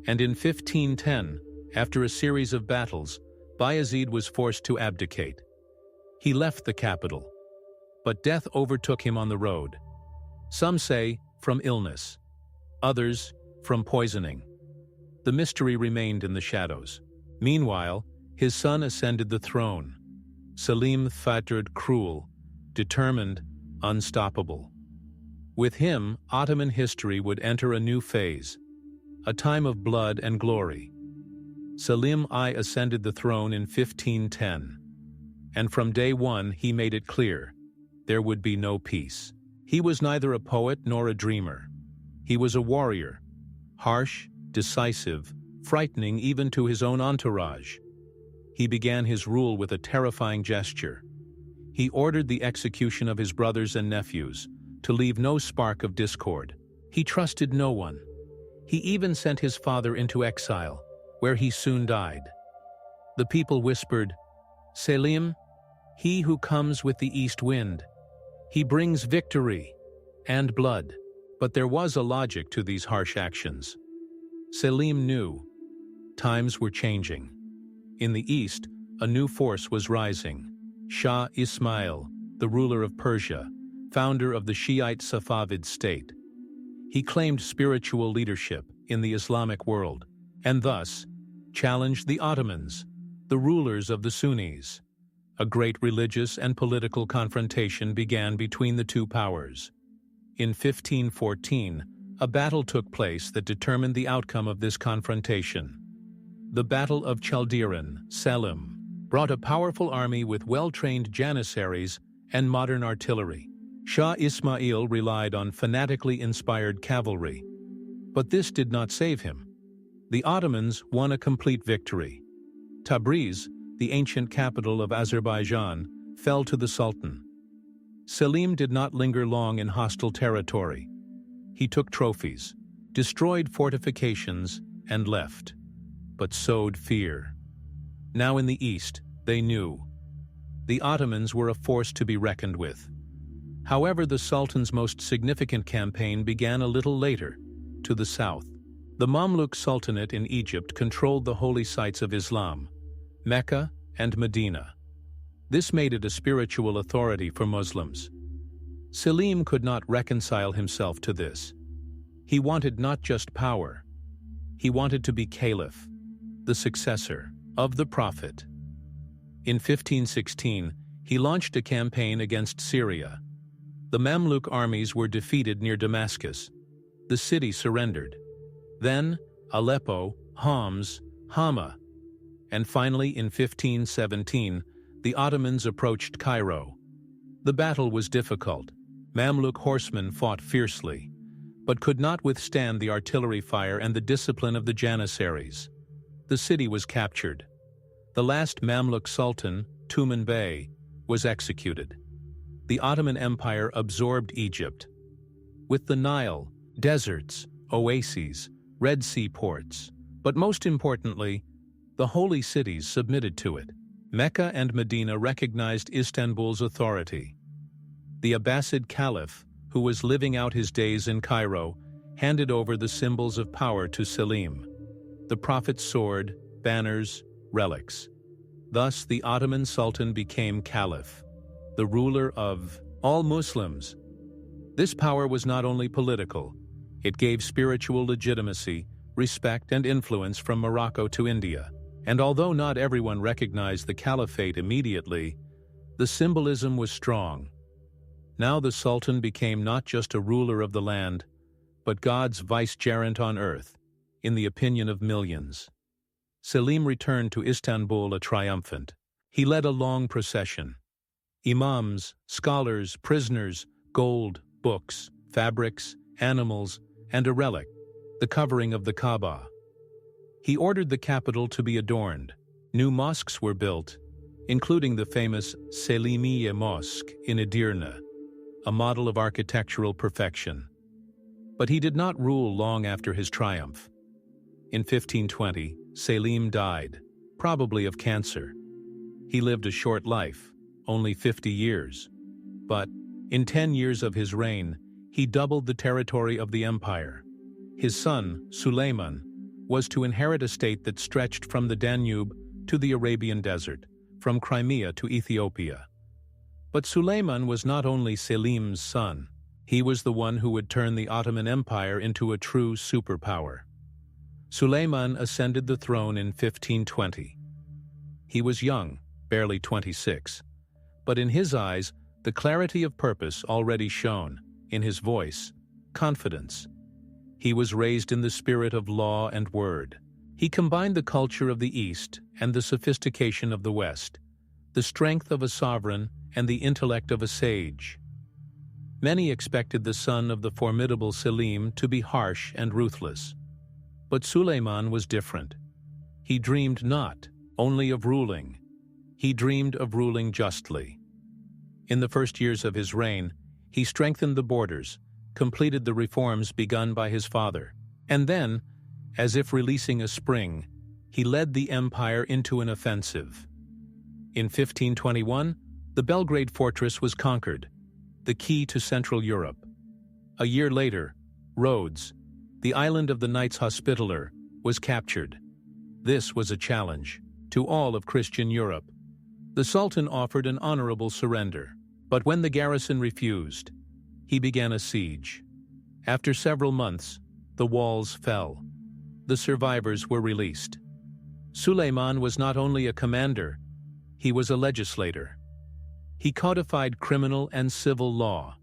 and in 1510, after a series of battles, Bayezid was forced to abdicate. He left the capital, but death overtook him on the road. Some say from illness, others from poisoning. The mystery remained in the shadows. Meanwhile, his son ascended the throne. Selim Fatred cruel, determined, unstoppable. With him, Ottoman history would enter a new phase, a time of blood and glory. Selim I ascended the throne in 1510, and from day one he made it clear there would be no peace. He was neither a poet nor a dreamer. He was a warrior, harsh, decisive, frightening even to his own entourage. He began his rule with a terrifying gesture. He ordered the execution of his brothers and nephews, to leave no spark of discord. He trusted no one. He even sent his father into exile, where he soon died. The people whispered, "Selim, he who comes with the east wind. He brings victory and blood." But there was a logic to these harsh actions. Selim knew times were changing. In the east, a new force was rising. Shah Ismail, the ruler of Persia, founder of the Shiite Safavid state. He claimed spiritual leadership in the Islamic world, and thus challenged the Ottomans, the rulers of the Sunnis. A great religious and political confrontation began between the two powers. In 1514, a battle took place that determined the outcome of this confrontation. The Battle of Chaldiran, Selim, brought a powerful army with well-trained Janissaries and modern artillery. Shah Ismail relied on fanatically inspired cavalry, but this did not save him. The Ottomans won a complete victory. Tabriz, the ancient capital of Azerbaijan, fell to the Sultan. Selim did not linger long in hostile territory. He took trophies, destroyed fortifications, and left, but sowed fear. Now in the east, they knew. The Ottomans were a force to be reckoned with. However, the Sultan's most significant campaign began a little later, to the south. The Mamluk Sultanate in Egypt controlled the holy sites of Islam, Mecca and Medina. This made it a spiritual authority for Muslims. Selim could not reconcile himself to this. He wanted not just power. He wanted to be caliph, the successor of the Prophet. In 1516, he launched a campaign against Syria. The Mamluk armies were defeated near Damascus. The city surrendered. Then Aleppo, Homs, Hama, and finally in 1517, the Ottomans approached Cairo. The battle was difficult. Mamluk horsemen fought fiercely, but could not withstand the artillery fire and the discipline of the Janissaries. The city was captured. The last Mamluk Sultan, Tuman Bey, was executed. The Ottoman Empire absorbed Egypt. With the Nile, deserts, oases, Red Sea ports, but most importantly, the holy cities submitted to it. Mecca and Medina recognized Istanbul's authority. The Abbasid Caliph, who was living out his days in Cairo, handed over the symbols of power to Selim: the Prophet's sword, banners, relics. Thus, the Ottoman Sultan became Caliph, the ruler of all Muslims. This power was not only political, it gave spiritual legitimacy, respect, and influence from Morocco to India. And although not everyone recognized the caliphate immediately, the symbolism was strong. Now the Sultan became not just a ruler of the land, but God's vicegerent on earth, in the opinion of millions. Selim returned to Istanbul a triumphant. He led a long procession. Imams, scholars, prisoners, gold, books, fabrics, animals, and a relic, the covering of the Kaaba. He ordered the capital to be adorned. New mosques were built, including the famous Selimiye Mosque in Edirne, a model of architectural perfection. But he did not rule long after his triumph. In 1520, Selim died, probably of cancer. He lived a short life, only 50 years. But in 10 years of his reign, he doubled the territory of the empire. His son, Suleiman, was to inherit a state that stretched from the Danube to the Arabian desert, from Crimea to Ethiopia. But Suleiman was not only Selim's son, he was the one who would turn the Ottoman Empire into a true superpower. Suleiman ascended the throne in 1520. He was young, barely 26, but in his eyes, the clarity of purpose already shone, in his voice, confidence. He was raised in the spirit of law and word. He combined the culture of the East and the sophistication of the West, the strength of a sovereign and the intellect of a sage. Many expected the son of the formidable Selim to be harsh and ruthless. But Suleiman was different. He dreamed not only of ruling, he dreamed of ruling justly. In the first years of his reign, he strengthened the borders, completed the reforms begun by his father, and then, as if releasing a spring, he led the empire into an offensive. In 1521, the Belgrade fortress was conquered, the key to Central Europe. A year later, Rhodes, the island of the Knights Hospitaller, was captured. This was a challenge to all of Christian Europe. The Sultan offered an honorable surrender, but when the garrison refused, he began a siege. After several months, the walls fell. The survivors were released. Suleiman was not only a commander, he was a legislator. He codified criminal and civil law.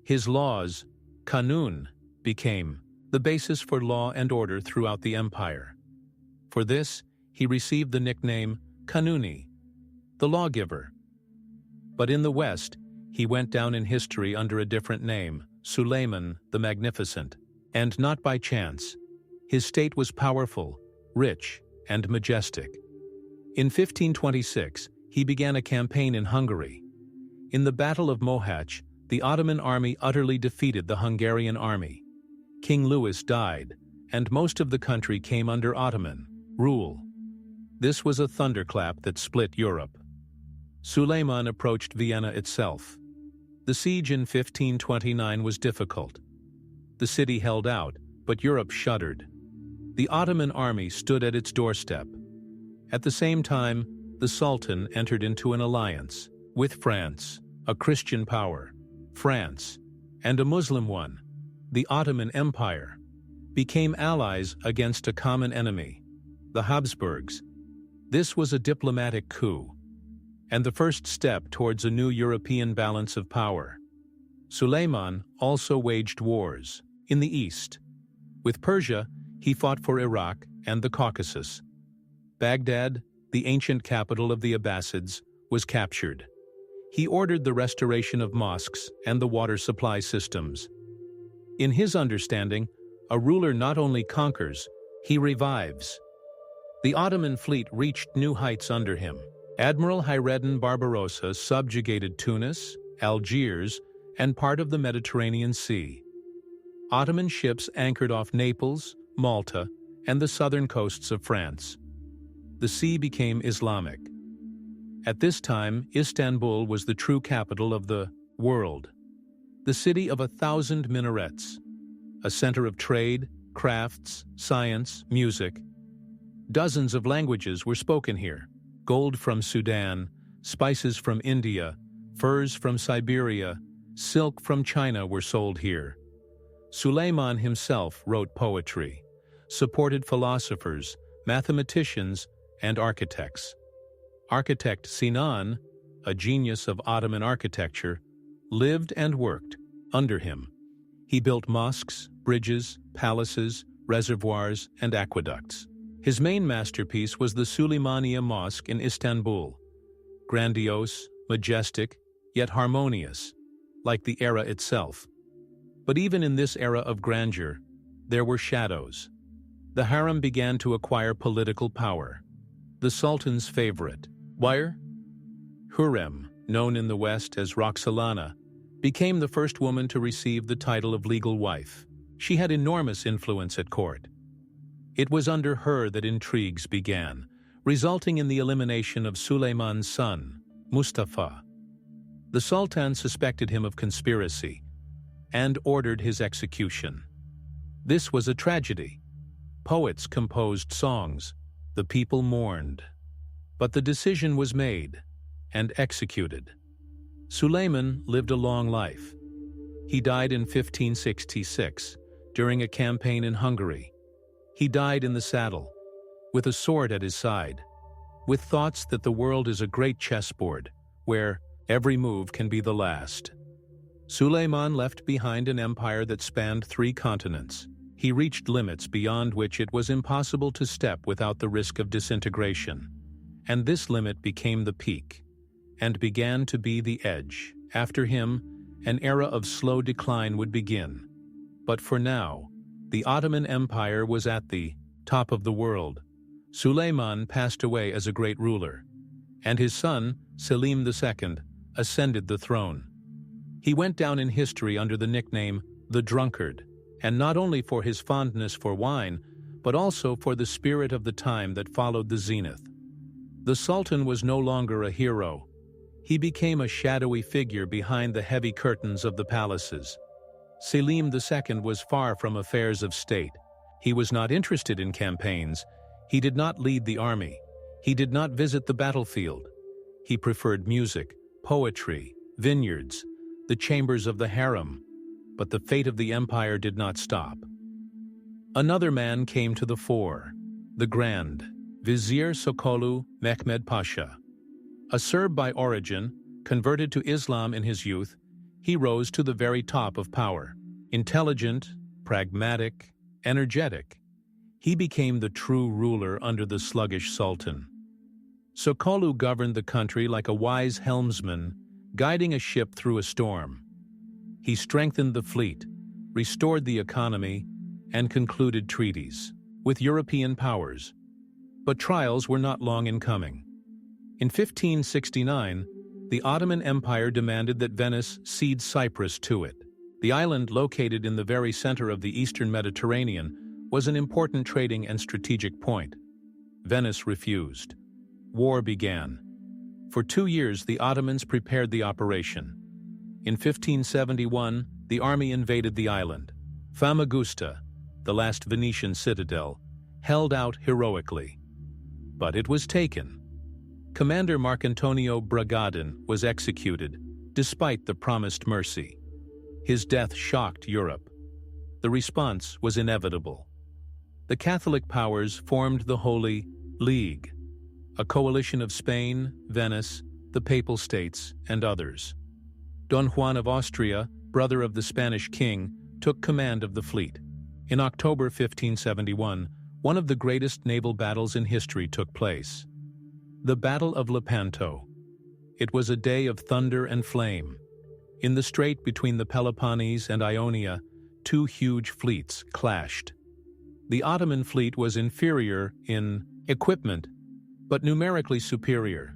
His laws, Kanun, became the basis for law and order throughout the empire. For this, he received the nickname Kanuni, the lawgiver. But in the West, he went down in history under a different name, Suleiman the Magnificent, and not by chance. His state was powerful, rich, and majestic. In 1526, he began a campaign in Hungary. In the Battle of Mohacs, the Ottoman army utterly defeated the Hungarian army. King Louis died, and most of the country came under Ottoman rule. This was a thunderclap that split Europe. Suleiman approached Vienna itself. The siege in 1529 was difficult. The city held out, but Europe shuddered. The Ottoman army stood at its doorstep. At the same time, the Sultan entered into an alliance with France, a Christian power. France, and a Muslim one, the Ottoman Empire, became allies against a common enemy, the Habsburgs. This was a diplomatic coup, and the first step towards a new European balance of power. Suleiman also waged wars in the East. With Persia, he fought for Iraq and the Caucasus. Baghdad, the ancient capital of the Abbasids, was captured. He ordered the restoration of mosques and the water supply systems. In his understanding, a ruler not only conquers, he revives. The Ottoman fleet reached new heights under him. Admiral Hayreddin Barbarossa subjugated Tunis, Algiers, and part of the Mediterranean Sea. Ottoman ships anchored off Naples, Malta, and the southern coasts of France. The sea became Islamic. At this time, Istanbul was the true capital of the World. The city of 1,000 minarets. A center of trade, crafts, science, music. Dozens of languages were spoken here. Gold from Sudan, spices from India, furs from Siberia, silk from China were sold here. Suleiman himself wrote poetry, supported philosophers, mathematicians, and architects. Architect Sinan, a genius of Ottoman architecture, lived and worked under him. He built mosques, bridges, palaces, reservoirs, and aqueducts. His main masterpiece was the Süleymaniye Mosque in Istanbul, grandiose, majestic, yet harmonious, like the era itself. But even in this era of grandeur, there were shadows. The harem began to acquire political power. The Sultan's favorite, Hürrem, known in the West as Roxolana, became the first woman to receive the title of legal wife. She had enormous influence at court. It was under her that intrigues began, resulting in the elimination of Suleiman's son, Mustafa. The Sultan suspected him of conspiracy and ordered his execution. This was a tragedy. Poets composed songs, the people mourned. But the decision was made and executed. Suleiman lived a long life. He died in 1566 during a campaign in Hungary. He died in the saddle, with a sword at his side, with thoughts that the world is a great chessboard where every move can be the last. Suleiman left behind an empire that spanned 3 continents. He reached limits beyond which it was impossible to step without the risk of disintegration. And this limit became the peak, and began to be the edge. After him, an era of slow decline would begin. But for now, the Ottoman Empire was at the top of the world. Suleiman passed away as a great ruler, and his son, Selim II, ascended the throne. He went down in history under the nickname the Drunkard, and not only for his fondness for wine, but also for the spirit of the time that followed the zenith. The Sultan was no longer a hero. He became a shadowy figure behind the heavy curtains of the palaces. Selim II was far from affairs of state. He was not interested in campaigns. He did not lead the army. He did not visit the battlefield. He preferred music, poetry, vineyards, the chambers of the harem. But the fate of the empire did not stop. Another man came to the fore, the Grand Vizier Sokolu Mehmed Pasha. A Serb by origin, converted to Islam in his youth, he rose to the very top of power. Intelligent, pragmatic, energetic, he became the true ruler under the sluggish Sultan. Sokolu governed the country like a wise helmsman, guiding a ship through a storm. He strengthened the fleet, restored the economy, and concluded treaties with European powers. But trials were not long in coming. In 1569, the Ottoman Empire demanded that Venice cede Cyprus to it. The island, located in the very center of the eastern Mediterranean, was an important trading and strategic point. Venice refused. War began. For 2 years, the Ottomans prepared the operation. In 1571, the army invaded the island. Famagusta, the last Venetian citadel, held out heroically. But it was taken. Commander Marcantonio Bragadin was executed, despite the promised mercy. His death shocked Europe. The response was inevitable. The Catholic powers formed the Holy League, a coalition of Spain, Venice, the Papal States, and others. Don Juan of Austria, brother of the Spanish king, took command of the fleet. In October 1571, one of the greatest naval battles in history took place. The Battle of Lepanto. It was a day of thunder and flame. In the strait between the Peloponnese and Ionia, 2 huge fleets clashed. The Ottoman fleet was inferior in equipment, but numerically superior.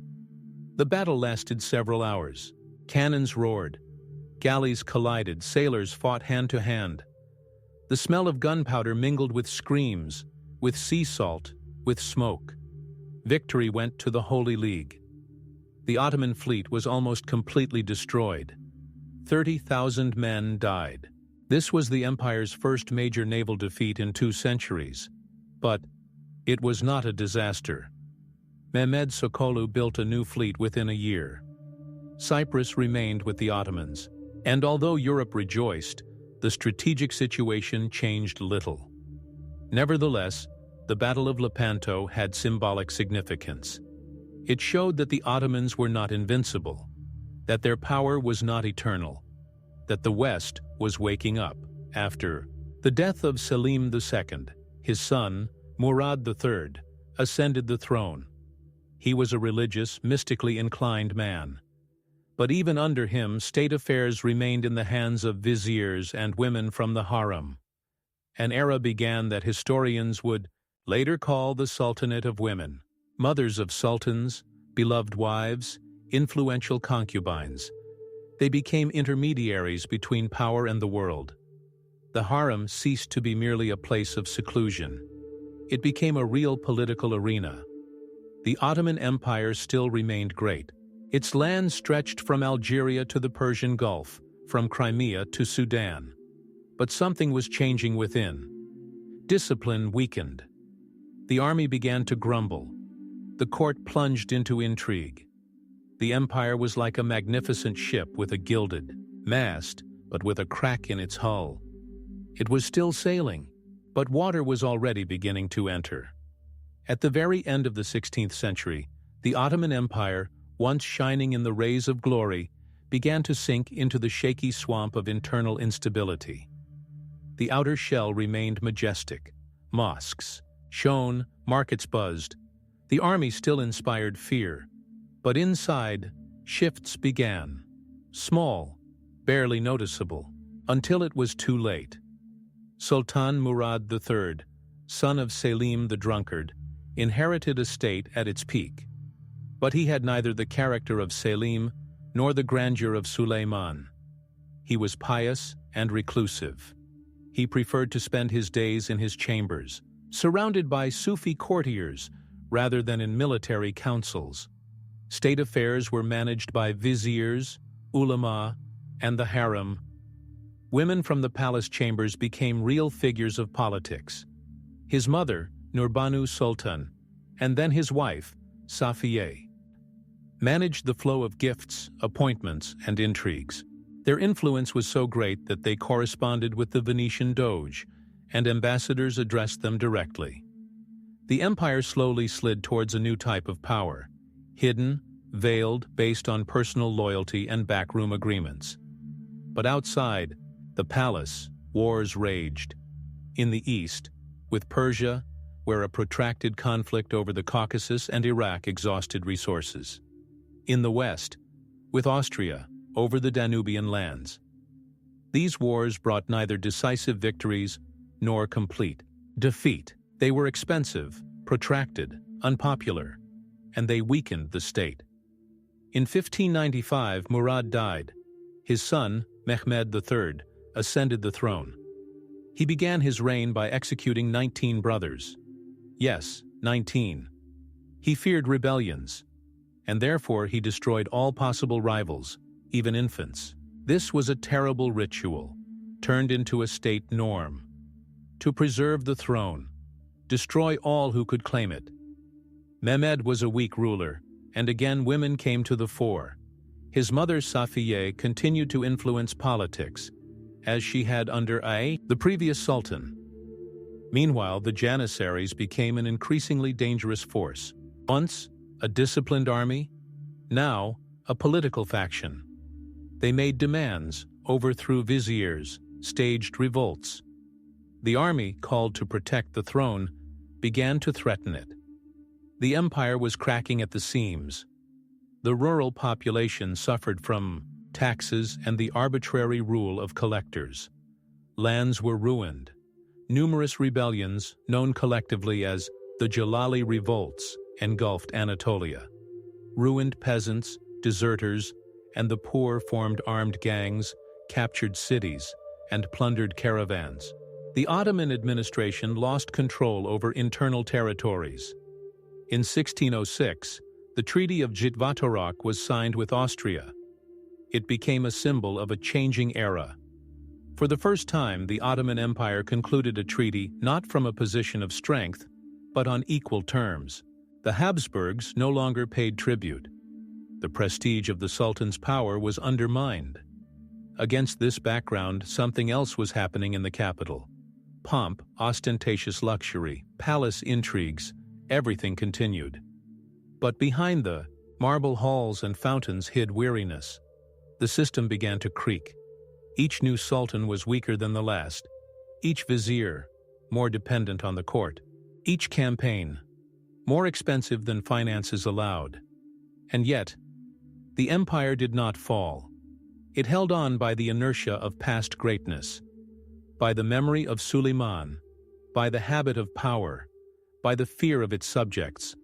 The battle lasted several hours. Cannons roared. Galleys collided. Sailors fought hand to hand. The smell of gunpowder mingled with screams, with sea salt, with smoke. Victory went to the Holy League. The Ottoman fleet was almost completely destroyed. 30,000 men died. This was the empire's first major naval defeat in 2 centuries. But it was not a disaster. Mehmed Sokollu built a new fleet within a year. Cyprus remained with the Ottomans, and although Europe rejoiced, the strategic situation changed little. Nevertheless, the Battle of Lepanto had symbolic significance. It showed that the Ottomans were not invincible, that their power was not eternal, that the West was waking up. After the death of Selim II, his son, Murad III, ascended the throne. He was a religious, mystically inclined man. But even under him, state affairs remained in the hands of viziers and women from the harem. An era began that historians would later call the Sultanate of Women. Mothers of sultans, beloved wives, influential concubines. They became intermediaries between power and the world. The harem ceased to be merely a place of seclusion. It became a real political arena. The Ottoman Empire still remained great. Its land stretched from Algeria to the Persian Gulf, from Crimea to Sudan. But something was changing within. Discipline weakened. The army began to grumble. The court plunged into intrigue. The empire was like a magnificent ship with a gilded mast, but with a crack in its hull. It was still sailing, but water was already beginning to enter. At the very end of the 16th century, the Ottoman Empire, once shining in the rays of glory, began to sink into the shaky swamp of internal instability. The outer shell remained majestic. Mosques shone, markets buzzed. The army still inspired fear. But inside, shifts began. Small, barely noticeable, until it was too late. Sultan Murad III, son of Selim the Drunkard, inherited a state at its peak. But he had neither the character of Selim nor the grandeur of Suleiman. He was pious and reclusive. He preferred to spend his days in his chambers, surrounded by Sufi courtiers rather than in military councils. State affairs were managed by viziers, ulama, and the harem. Women from the palace chambers became real figures of politics. His mother, Nurbanu Sultan, and then his wife, Safiye, managed the flow of gifts, appointments, and intrigues. Their influence was so great that they corresponded with the Venetian Doge, and ambassadors addressed them directly. The empire slowly slid towards a new type of power, hidden, veiled, based on personal loyalty and backroom agreements. But outside the palace, wars raged. In the east, with Persia, where a protracted conflict over the Caucasus and Iraq exhausted resources. In the west, with Austria, over the Danubian lands. These wars brought neither decisive victories nor complete defeat. They were expensive, protracted, unpopular, and they weakened the state. In 1595, Murad died. His son, Mehmed III, ascended the throne. He began his reign by executing 19 brothers. Yes, 19. He feared rebellions, and therefore he destroyed all possible rivals, even infants. This was a terrible ritual, turned into a state norm. To preserve the throne, destroy all who could claim it. Mehmed was a weak ruler, and again women came to the fore. His mother Safiye continued to influence politics, as she had under the previous sultan. Meanwhile, the Janissaries became an increasingly dangerous force. Once a disciplined army, now a political faction. They made demands, overthrew viziers, staged revolts. The army, called to protect the throne, began to threaten it. The empire was cracking at the seams. The rural population suffered from taxes and the arbitrary rule of collectors. Lands were ruined. Numerous rebellions, known collectively as the Jalali Revolts, engulfed Anatolia. Ruined peasants, deserters, and the poor formed armed gangs, captured cities, and plundered caravans. The Ottoman administration lost control over internal territories. In 1606, the Treaty of Jitvatorok was signed with Austria. It became a symbol of a changing era. For the first time, the Ottoman Empire concluded a treaty not from a position of strength, but on equal terms. The Habsburgs no longer paid tribute. The prestige of the Sultan's power was undermined. Against this background, something else was happening in the capital. Pomp, ostentatious luxury, palace intrigues, everything continued. But behind the marble halls and fountains hid weariness. The system began to creak. Each new sultan was weaker than the last, each vizier more dependent on the court, each campaign more expensive than finances allowed. And yet, the empire did not fall. It held on by the inertia of past greatness, by the memory of Suleiman, by the habit of power, by the fear of its subjects.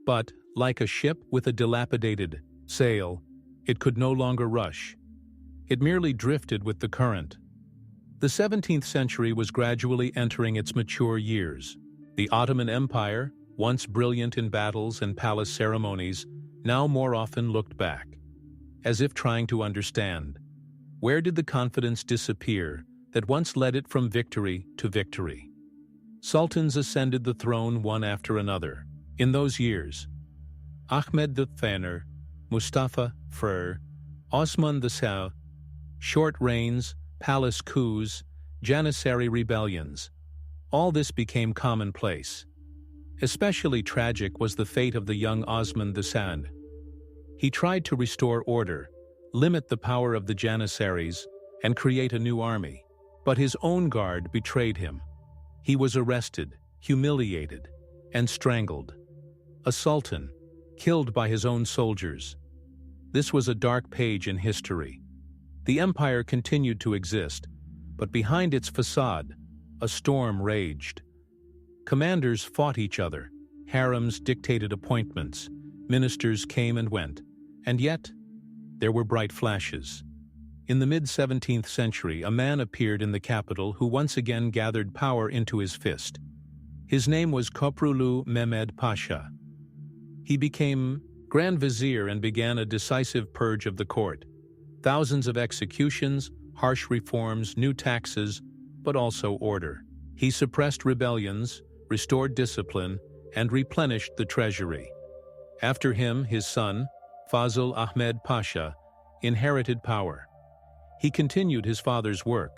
But, like a ship with a dilapidated sail, it could no longer rush. It merely drifted with the current. The 17th century was gradually entering its mature years. The Ottoman Empire, once brilliant in battles and palace ceremonies, now more often looked back, as if trying to understand. Where did the confidence disappear that once led it from victory to victory? Sultans ascended the throne one after another. In those years, Ahmed the Thaner, Mustafa Frere, Osman the Shah, short reigns, palace coups, Janissary rebellions. All this became commonplace. Especially tragic was the fate of the young Osman the Sand. He tried to restore order, limit the power of the Janissaries, and create a new army. But his own guard betrayed him. He was arrested, humiliated, and strangled. A sultan, killed by his own soldiers. This was a dark page in history. The empire continued to exist, but behind its facade, a storm raged. Commanders fought each other, harems dictated appointments, ministers came and went, and yet, there were bright flashes. In the mid-17th century, a man appeared in the capital who once again gathered power into his fist. His name was Koprulu Mehmed Pasha. He became Grand Vizier and began a decisive purge of the court. Thousands of executions, harsh reforms, new taxes, but also order. He suppressed rebellions, restored discipline, and replenished the treasury. After him, his son, Fazıl Ahmed Pasha, inherited power. He continued his father's work.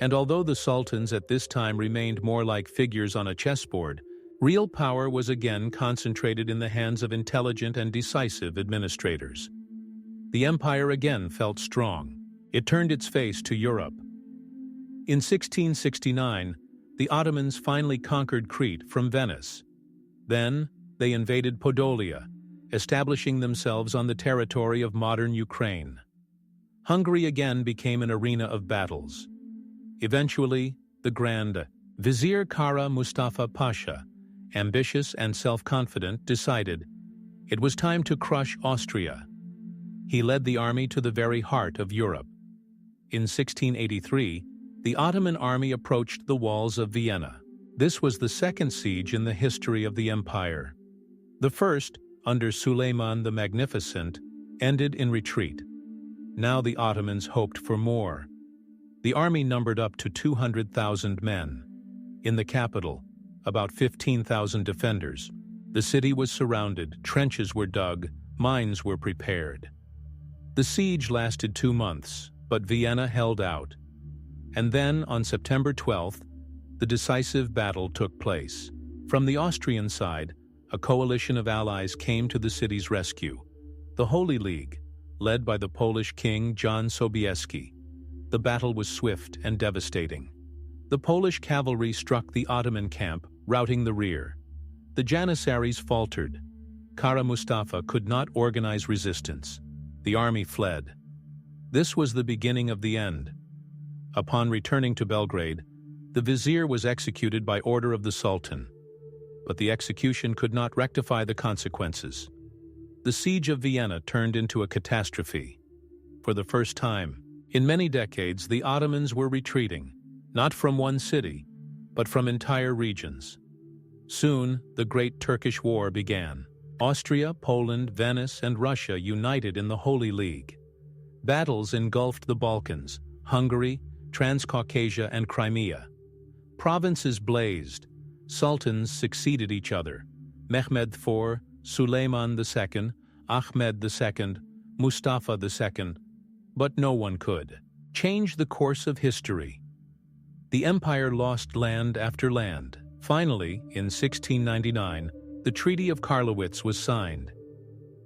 And although the sultans at this time remained more like figures on a chessboard, real power was again concentrated in the hands of intelligent and decisive administrators. The empire again felt strong. It turned its face to Europe. In 1669, the Ottomans finally conquered Crete from Venice. Then, they invaded Podolia, establishing themselves on the territory of modern Ukraine. Hungary again became an arena of battles. Eventually, the Grand Vizier Kara Mustafa Pasha, ambitious and self-confident, decided it was time to crush Austria. He led the army to the very heart of Europe. In 1683, the Ottoman army approached the walls of Vienna. This was the second siege in the history of the empire. The first, under Suleiman the Magnificent, ended in retreat. Now the Ottomans hoped for more. The army numbered up to 200,000 men. In the capital, about 15,000 defenders. The city was surrounded, trenches were dug, mines were prepared. The siege lasted 2 months, but Vienna held out. And then, on September 12th, the decisive battle took place. From the Austrian side, a coalition of allies came to the city's rescue. The Holy League, led by the Polish king John Sobieski. The battle was swift and devastating. The Polish cavalry struck the Ottoman camp, routing the rear. The Janissaries faltered. Kara Mustafa could not organize resistance. The army fled. This was the beginning of the end. Upon returning to Belgrade, the vizier was executed by order of the Sultan. But the execution could not rectify the consequences. The siege of Vienna turned into a catastrophe. For the first time in many decades, the Ottomans were retreating, not from one city, but from entire regions. Soon, the Great Turkish War began. Austria, Poland, Venice, and Russia united in the Holy League. Battles engulfed the Balkans, Hungary, Transcaucasia, and Crimea. Provinces blazed. Sultans succeeded each other. Mehmed IV, Suleiman II, Ahmed II, Mustafa II, but no one could change the course of history. The empire lost land after land. Finally, in 1699, the Treaty of Karlowitz was signed.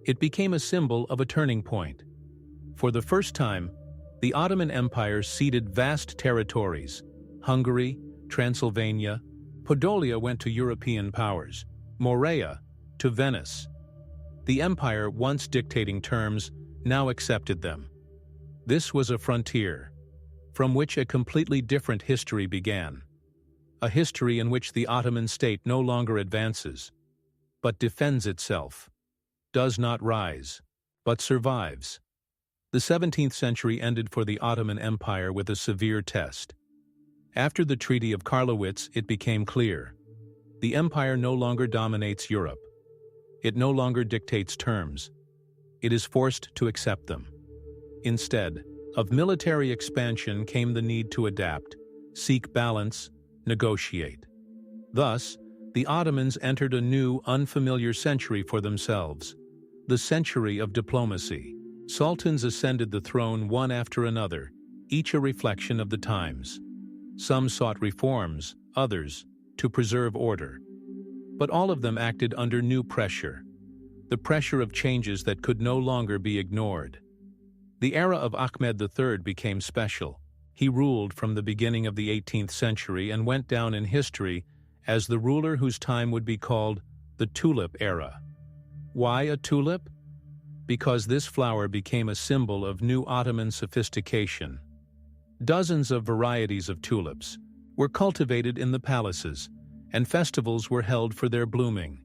It became a symbol of a turning point. For the first time, the Ottoman Empire ceded vast territories. Hungary, Transylvania, Podolia went to European powers, Morea to Venice. The empire, once dictating terms, now accepted them. This was a frontier, from which a completely different history began. A history in which the Ottoman state no longer advances, but defends itself, does not rise, but survives. The 17th century ended for the Ottoman Empire with a severe test. After the Treaty of Karlowitz, it became clear. The empire no longer dominates Europe. It no longer dictates terms. It is forced to accept them. Instead of military expansion came the need to adapt, seek balance, negotiate. Thus, the Ottomans entered a new, unfamiliar century for themselves, the century of diplomacy. Sultans ascended the throne one after another, each a reflection of the times. Some sought reforms, others to preserve order. But all of them acted under new pressure, the pressure of changes that could no longer be ignored. The era of Ahmed III became special. He ruled from the beginning of the 18th century and went down in history as the ruler whose time would be called the Tulip Era. Why a tulip? Because this flower became a symbol of new Ottoman sophistication. Dozens of varieties of tulips were cultivated in the palaces, and festivals were held for their blooming.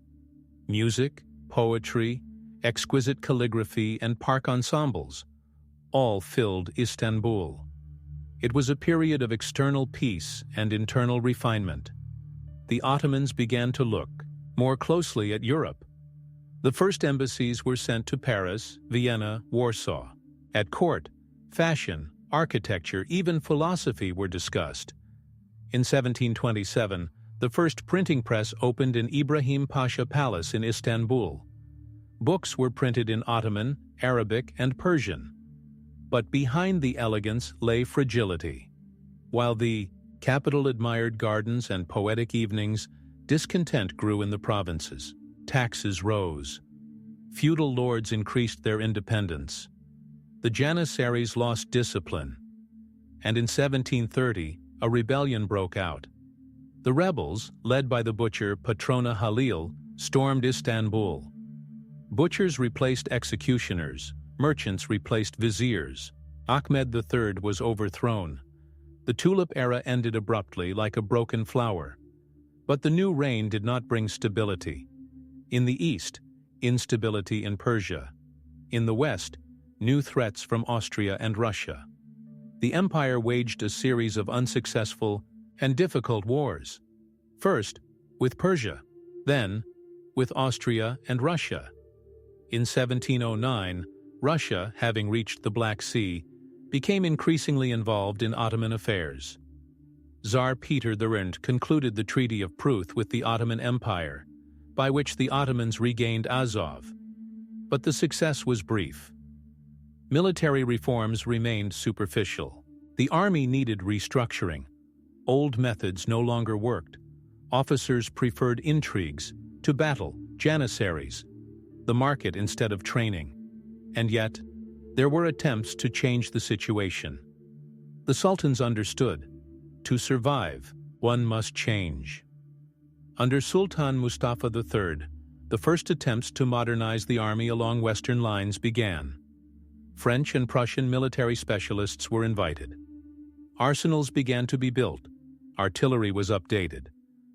Music, poetry, exquisite calligraphy, and park ensembles all filled Istanbul. It was a period of external peace and internal refinement. The Ottomans began to look more closely at Europe. The first embassies were sent to Paris, Vienna, Warsaw. At court, fashion, architecture, even philosophy were discussed. In 1727, the first printing press opened in Ibrahim Pasha Palace in Istanbul. Books were printed in Ottoman, Arabic, and Persian. But behind the elegance lay fragility. While the capital admired gardens and poetic evenings, discontent grew in the provinces. Taxes rose. Feudal lords increased their independence. The Janissaries lost discipline. And in 1730, a rebellion broke out. The rebels, led by the butcher Patrona Halil, stormed Istanbul. Butchers replaced executioners. Merchants replaced viziers. Ahmed III was overthrown. The tulip era ended abruptly like a broken flower. But the new reign did not bring stability. In the east, instability in Persia. In the west, new threats from Austria and Russia. The empire waged a series of unsuccessful and difficult wars. First, with Persia, then, with Austria and Russia. In 1709, Russia, having reached the Black Sea, became increasingly involved in Ottoman affairs. Tsar Peter II concluded the Treaty of Pruth with the Ottoman Empire, by which the Ottomans regained Azov. But the success was brief. Military reforms remained superficial. The army needed restructuring. Old methods no longer worked. Officers preferred intrigues to battle, janissaries, the market instead of training. And yet, there were attempts to change the situation. The sultans understood, to survive, one must change. Under Sultan Mustafa III, the first attempts to modernize the army along western lines began. French and Prussian military specialists were invited. Arsenals began to be built. Artillery was updated.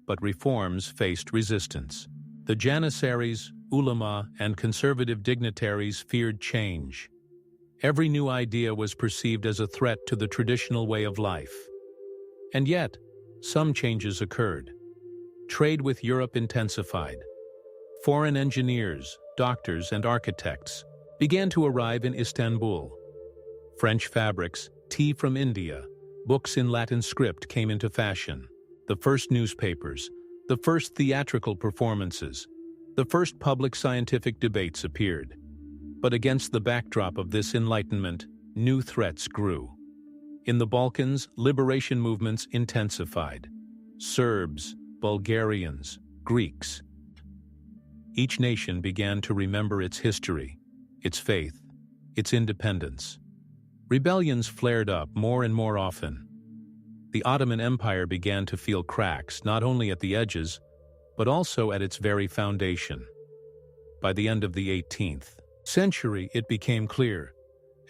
But reforms faced resistance. The Janissaries, ulama, and conservative dignitaries feared change. Every new idea was perceived as a threat to the traditional way of life. And yet, some changes occurred. Trade with Europe intensified. Foreign engineers, doctors, and architects began to arrive in Istanbul. French fabrics, tea from India, books in Latin script came into fashion. The first newspapers, the first theatrical performances, the first public scientific debates appeared. But against the backdrop of this enlightenment, new threats grew. In the Balkans, liberation movements intensified. Serbs, Bulgarians, Greeks. Each nation began to remember its history, its faith, its independence. Rebellions flared up more and more often. The Ottoman Empire began to feel cracks not only at the edges, but also at its very foundation. By the end of the 18th century, it became clear.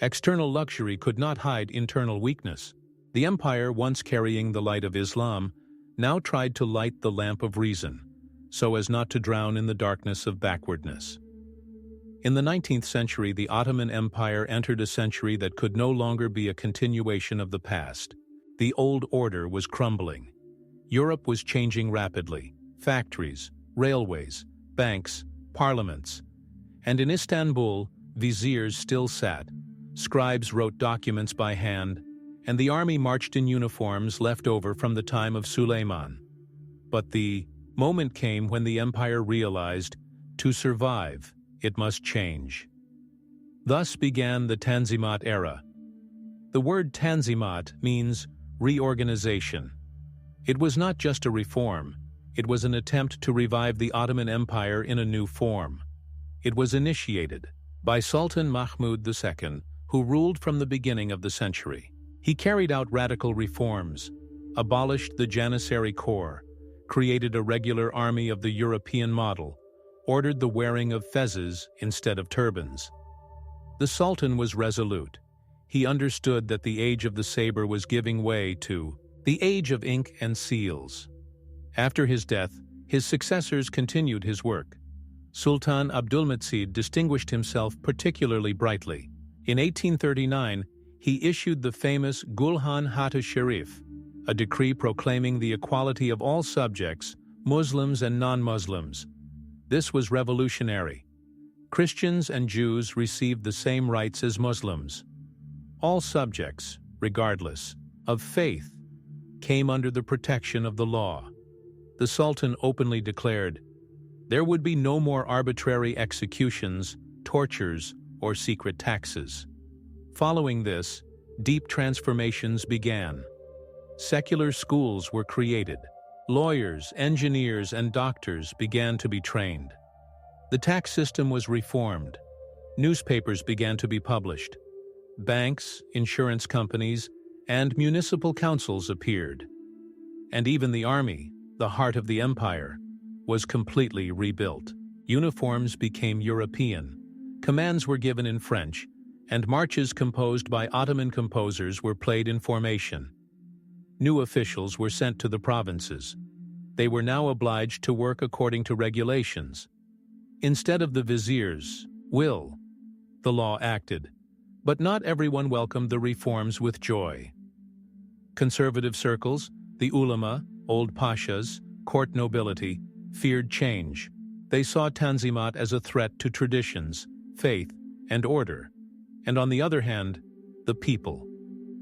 External luxury could not hide internal weakness. The empire, once carrying the light of Islam, now tried to light the lamp of reason, so as not to drown in the darkness of backwardness. In the 19th century, the Ottoman Empire entered a century that could no longer be a continuation of the past. The old order was crumbling. Europe was changing rapidly. Factories, railways, banks, parliaments. And in Istanbul, viziers still sat. Scribes wrote documents by hand, and the army marched in uniforms left over from the time of Suleiman. But the moment came when the empire realized, to survive, it must change. Thus began the Tanzimat era. The word Tanzimat means reorganization. It was not just a reform, it was an attempt to revive the Ottoman Empire in a new form. It was initiated by Sultan Mahmud II, who ruled from the beginning of the century. He carried out radical reforms, abolished the Janissary Corps, created a regular army of the European model, ordered the wearing of fezzes instead of turbans. The Sultan was resolute. He understood that the age of the saber was giving way to the age of ink and seals. After his death, his successors continued his work. Sultan Abdülmecid distinguished himself particularly brightly. In 1839, he issued the famous Gulhan Hatta Sharif, a decree proclaiming the equality of all subjects, Muslims and non-Muslims. This was revolutionary. Christians and Jews received the same rights as Muslims. All subjects, regardless of faith, came under the protection of the law. The Sultan openly declared, there would be no more arbitrary executions, tortures, or secret taxes. Following this, deep transformations began. Secular schools were created. Lawyers, engineers, and doctors began to be trained. The tax system was reformed. Newspapers began to be published. Banks, insurance companies, and municipal councils appeared. And even the army, the heart of the empire, was completely rebuilt. Uniforms became European, commands were given in French, and marches composed by Ottoman composers were played in formation. New officials were sent to the provinces. They were now obliged to work according to regulations. Instead of the vizier's will, the law acted, but not everyone welcomed the reforms with joy. Conservative circles, the ulama, old pashas, court nobility, feared change. They saw Tanzimat as a threat to traditions, faith, and order. And on the other hand, the people.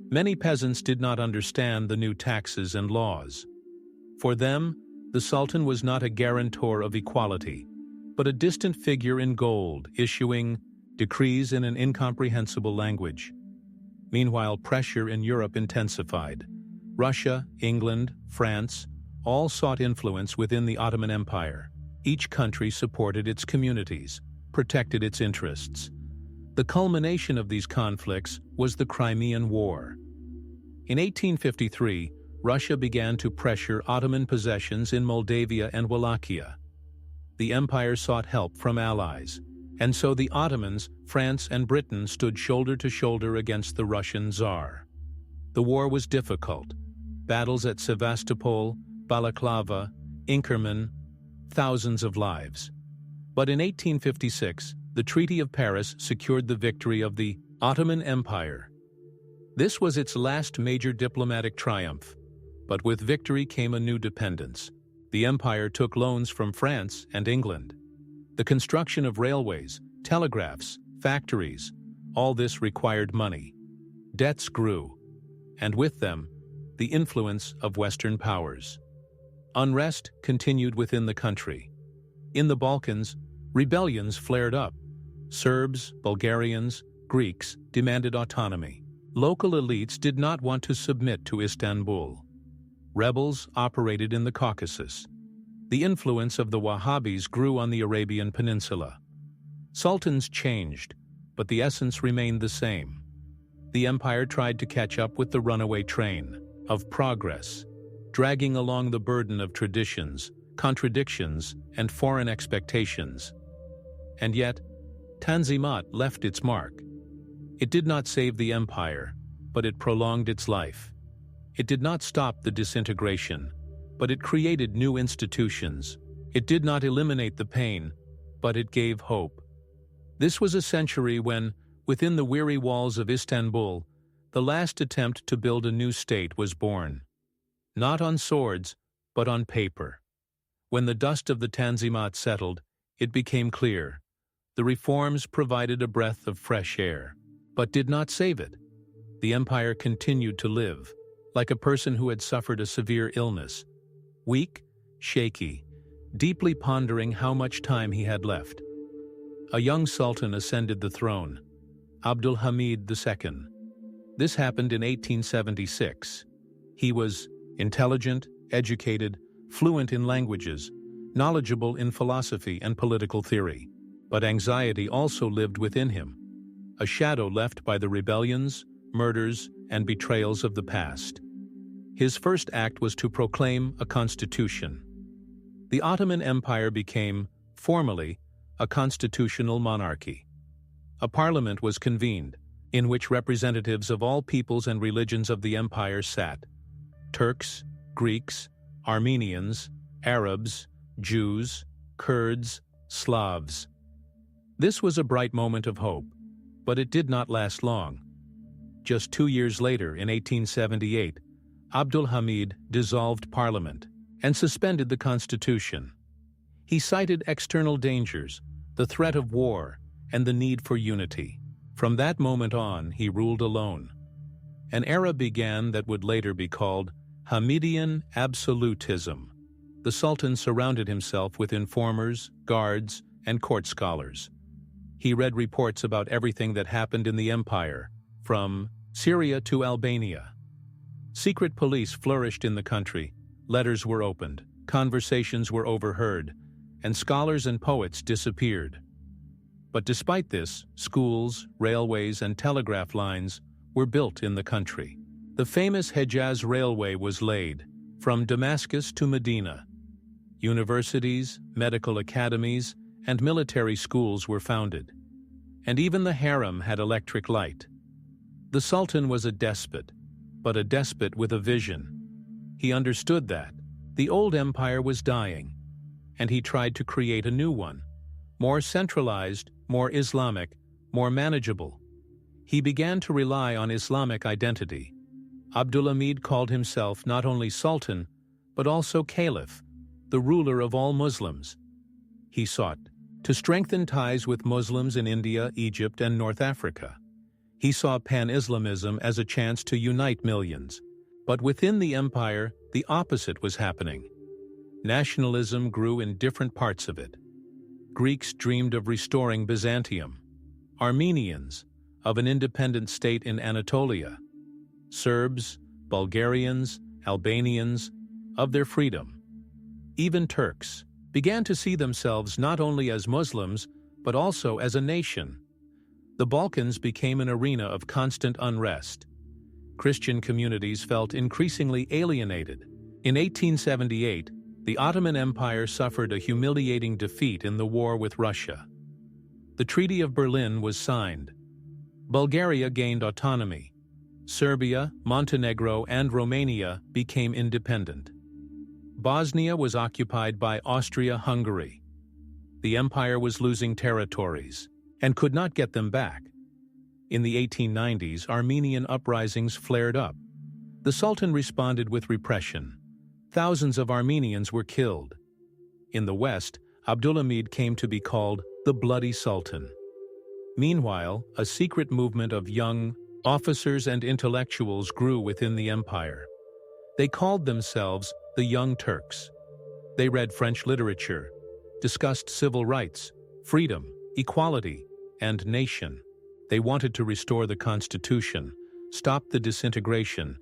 Many peasants did not understand the new taxes and laws. For them, the Sultan was not a guarantor of equality, but a distant figure in gold, issuing decrees in an incomprehensible language. Meanwhile, pressure in Europe intensified. Russia, England, France, all sought influence within the Ottoman Empire. Each country supported its communities, protected its interests. The culmination of these conflicts was the Crimean War. In 1853, Russia began to pressure Ottoman possessions in Moldavia and Wallachia. The empire sought help from allies, and so the Ottomans, France, and Britain stood shoulder to shoulder against the Russian Tsar. The war was difficult. Battles at Sevastopol, Balaclava, Inkerman, thousands of lives. But in 1856, the Treaty of Paris secured the victory of the Ottoman Empire. This was its last major diplomatic triumph, but with victory came a new dependence. The empire took loans from France and England. The construction of railways, telegraphs, factories, all this required money. Debts grew, and with them, the influence of Western powers. Unrest continued within the country. In the Balkans, rebellions flared up. Serbs, Bulgarians, Greeks demanded autonomy. Local elites did not want to submit to Istanbul. Rebels operated in the Caucasus. The influence of the Wahhabis grew on the Arabian Peninsula. Sultans changed, but the essence remained the same. The empire tried to catch up with the runaway train of progress, dragging along the burden of traditions, contradictions, and foreign expectations. And yet, Tanzimat left its mark. It did not save the empire, but it prolonged its life. It did not stop the disintegration, but it created new institutions. It did not eliminate the pain, but it gave hope. This was a century when, within the weary walls of Istanbul, the last attempt to build a new state was born. Not on swords, but on paper. When the dust of the Tanzimat settled, it became clear. The reforms provided a breath of fresh air, but did not save it. The empire continued to live, like a person who had suffered a severe illness, weak, shaky, deeply pondering how much time he had left. A young sultan ascended the throne, Abdul Hamid II. This happened in 1876. He was intelligent, educated, fluent in languages, knowledgeable in philosophy and political theory. But anxiety also lived within him, a shadow left by the rebellions, murders, and betrayals of the past. His first act was to proclaim a constitution. The Ottoman Empire became, formally, a constitutional monarchy. A parliament was convened, in which representatives of all peoples and religions of the empire sat: Turks, Greeks, Armenians, Arabs, Jews, Kurds, Slavs. This was a bright moment of hope, but it did not last long. Just 2 years later, in 1878, Abdul Hamid dissolved parliament and suspended the constitution. He cited external dangers, the threat of war, and the need for unity. From that moment on, he ruled alone. An era began that would later be called Hamidian absolutism. The Sultan surrounded himself with informers, guards, and court scholars. He read reports about everything that happened in the empire, from Syria to Albania. Secret police flourished in the country, letters were opened, conversations were overheard, and scholars and poets disappeared. But despite this, schools, railways, and telegraph lines were built in the country. The famous Hejaz Railway was laid, from Damascus to Medina. Universities, medical academies, and military schools were founded. And even the harem had electric light. The Sultan was a despot, but a despot with a vision. He understood that the old empire was dying, and he tried to create a new one, more centralized, more Islamic, more manageable. He began to rely on Islamic identity. Abdulhamid called himself not only Sultan, but also Caliph, the ruler of all Muslims. He sought to strengthen ties with Muslims in India, Egypt, and North Africa. He saw pan-Islamism as a chance to unite millions. But within the empire, the opposite was happening. Nationalism grew in different parts of it. Greeks dreamed of restoring Byzantium. Armenians, of an independent state in Anatolia. Serbs, Bulgarians, Albanians, of their freedom. Even Turks began to see themselves not only as Muslims, but also as a nation. The Balkans became an arena of constant unrest. Christian communities felt increasingly alienated. In 1878, the Ottoman Empire suffered a humiliating defeat in the war with Russia. The Treaty of Berlin was signed. Bulgaria gained autonomy. Serbia, Montenegro, and Romania became independent. Bosnia was occupied by Austria-Hungary. The empire was losing territories and could not get them back. In the 1890s, Armenian uprisings flared up. The Sultan responded with repression. Thousands of Armenians were killed. In the West, Abdulhamid came to be called the Bloody Sultan. Meanwhile, a secret movement of young, Officers and intellectuals grew within the empire. They called themselves the Young Turks. They read French literature, discussed civil rights, freedom, equality, and nation. They wanted to restore the constitution, stop the disintegration,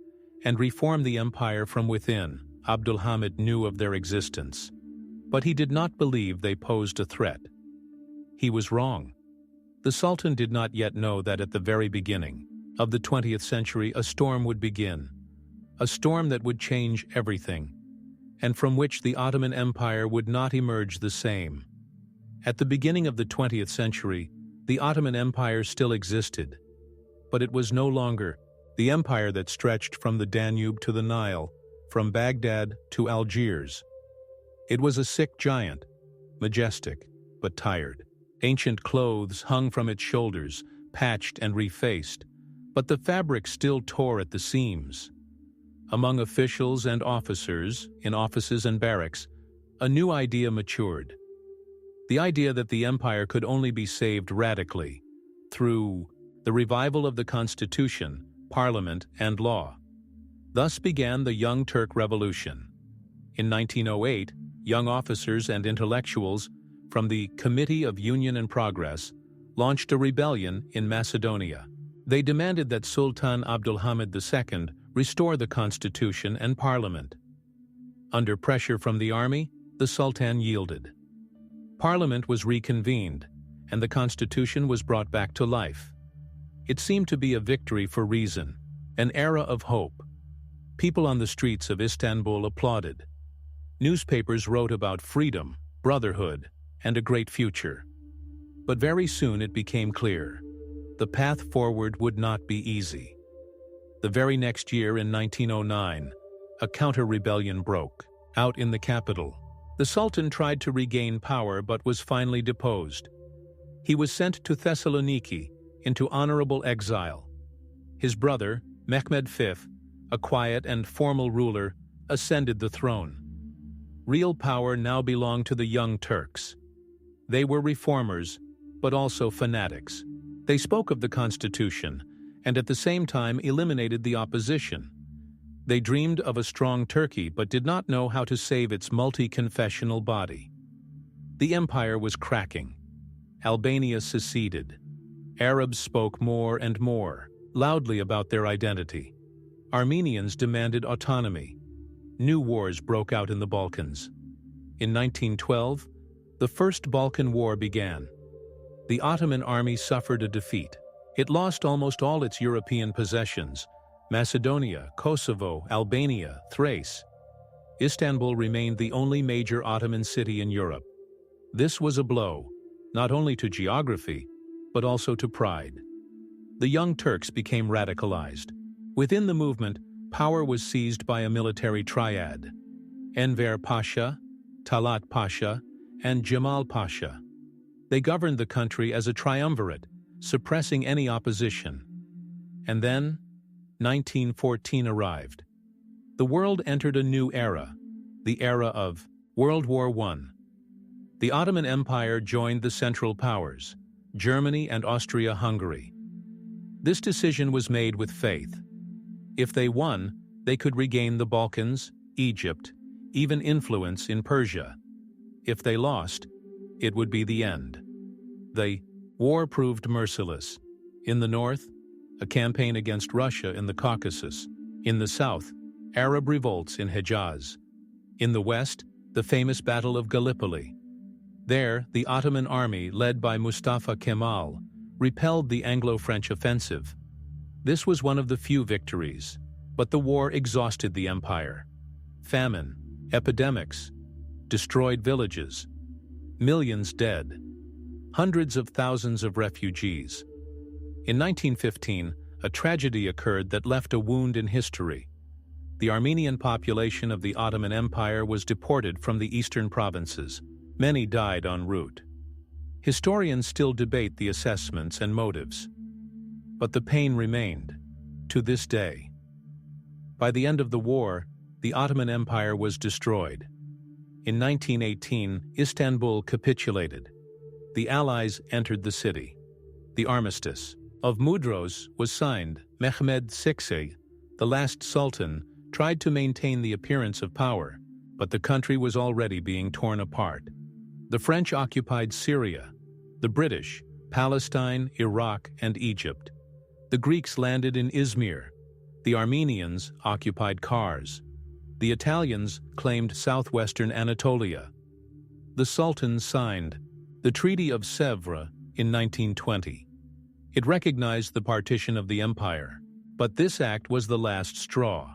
and reform the empire from within. Abdulhamid knew of their existence, but he did not believe they posed a threat. He was wrong. The Sultan did not yet know that at the very beginning of the 20th century a storm would begin, a storm that would change everything, and from which the Ottoman Empire would not emerge the same. At the beginning of the 20th century, the Ottoman Empire still existed, but it was no longer the empire that stretched from the Danube to the Nile, from Baghdad to Algiers. It was a sick giant, majestic, but tired. Ancient clothes hung from its shoulders, patched and refaced, but the fabric still tore at the seams. Among officials and officers, in offices and barracks, a new idea matured. The idea that the empire could only be saved radically, through the revival of the constitution, parliament, and law. Thus began the Young Turk Revolution. In 1908, young officers and intellectuals from the Committee of Union and Progress launched a rebellion in Macedonia. They demanded that Sultan Abdulhamid II restore the constitution and parliament. Under pressure from the army, the Sultan yielded. Parliament was reconvened, and the constitution was brought back to life. It seemed to be a victory for reason, an era of hope. People on the streets of Istanbul applauded. Newspapers wrote about freedom, brotherhood, and a great future. But very soon it became clear. The path forward would not be easy. The very next year, in 1909, a counter-rebellion broke out in the capital. The Sultan tried to regain power but was finally deposed. He was sent to Thessaloniki into honorable exile. His brother, Mehmed V, a quiet and formal ruler, ascended the throne. Real power now belonged to the Young Turks. They were reformers, but also fanatics. They spoke of the constitution, and at the same time eliminated the opposition. They dreamed of a strong Turkey, but did not know how to save its multi-confessional body. The empire was cracking. Albania seceded. Arabs spoke more and more loudly about their identity. Armenians demanded autonomy. New wars broke out in the Balkans. In 1912, the First Balkan War began. The Ottoman army suffered a defeat. It lost almost all its European possessions: Macedonia, Kosovo, Albania, Thrace. Istanbul remained the only major Ottoman city in Europe. This was a blow, not only to geography, but also to pride. The Young Turks became radicalized. Within the movement, power was seized by a military triad: Enver Pasha, Talat Pasha, and Jamal Pasha. They governed the country as a triumvirate, suppressing any opposition. And then, 1914 arrived. The world entered a new era, the era of World War I. The Ottoman Empire joined the Central Powers, Germany and Austria-Hungary. This decision was made with faith. If they won, they could regain the Balkans, Egypt, even influence in Persia. If they lost, it would be the end. The war proved merciless. In the north, a campaign against Russia in the Caucasus. In the south, Arab revolts in Hejaz. In the west, the famous Battle of Gallipoli. There, the Ottoman army, led by Mustafa Kemal, repelled the Anglo-French offensive. This was one of the few victories, but the war exhausted the empire. Famine, epidemics, destroyed villages, millions dead, hundreds of thousands of refugees. In 1915, a tragedy occurred that left a wound in history. The Armenian population of the Ottoman Empire was deported from the eastern provinces. Many died en route. Historians still debate the assessments and motives, but the pain remained, to this day. By the end of the war, the Ottoman Empire was destroyed. In 1918, Istanbul capitulated. The Allies entered the city. The armistice. of Mudros was signed. Mehmed VI, the last sultan, tried to maintain the appearance of power, but the country was already being torn apart. The French occupied Syria, the British, Palestine, Iraq, and Egypt. The Greeks landed in Izmir. The Armenians occupied Kars. The Italians claimed southwestern Anatolia. The Sultan signed the Treaty of Sèvres in 1920. It recognized the partition of the empire, but this act was the last straw.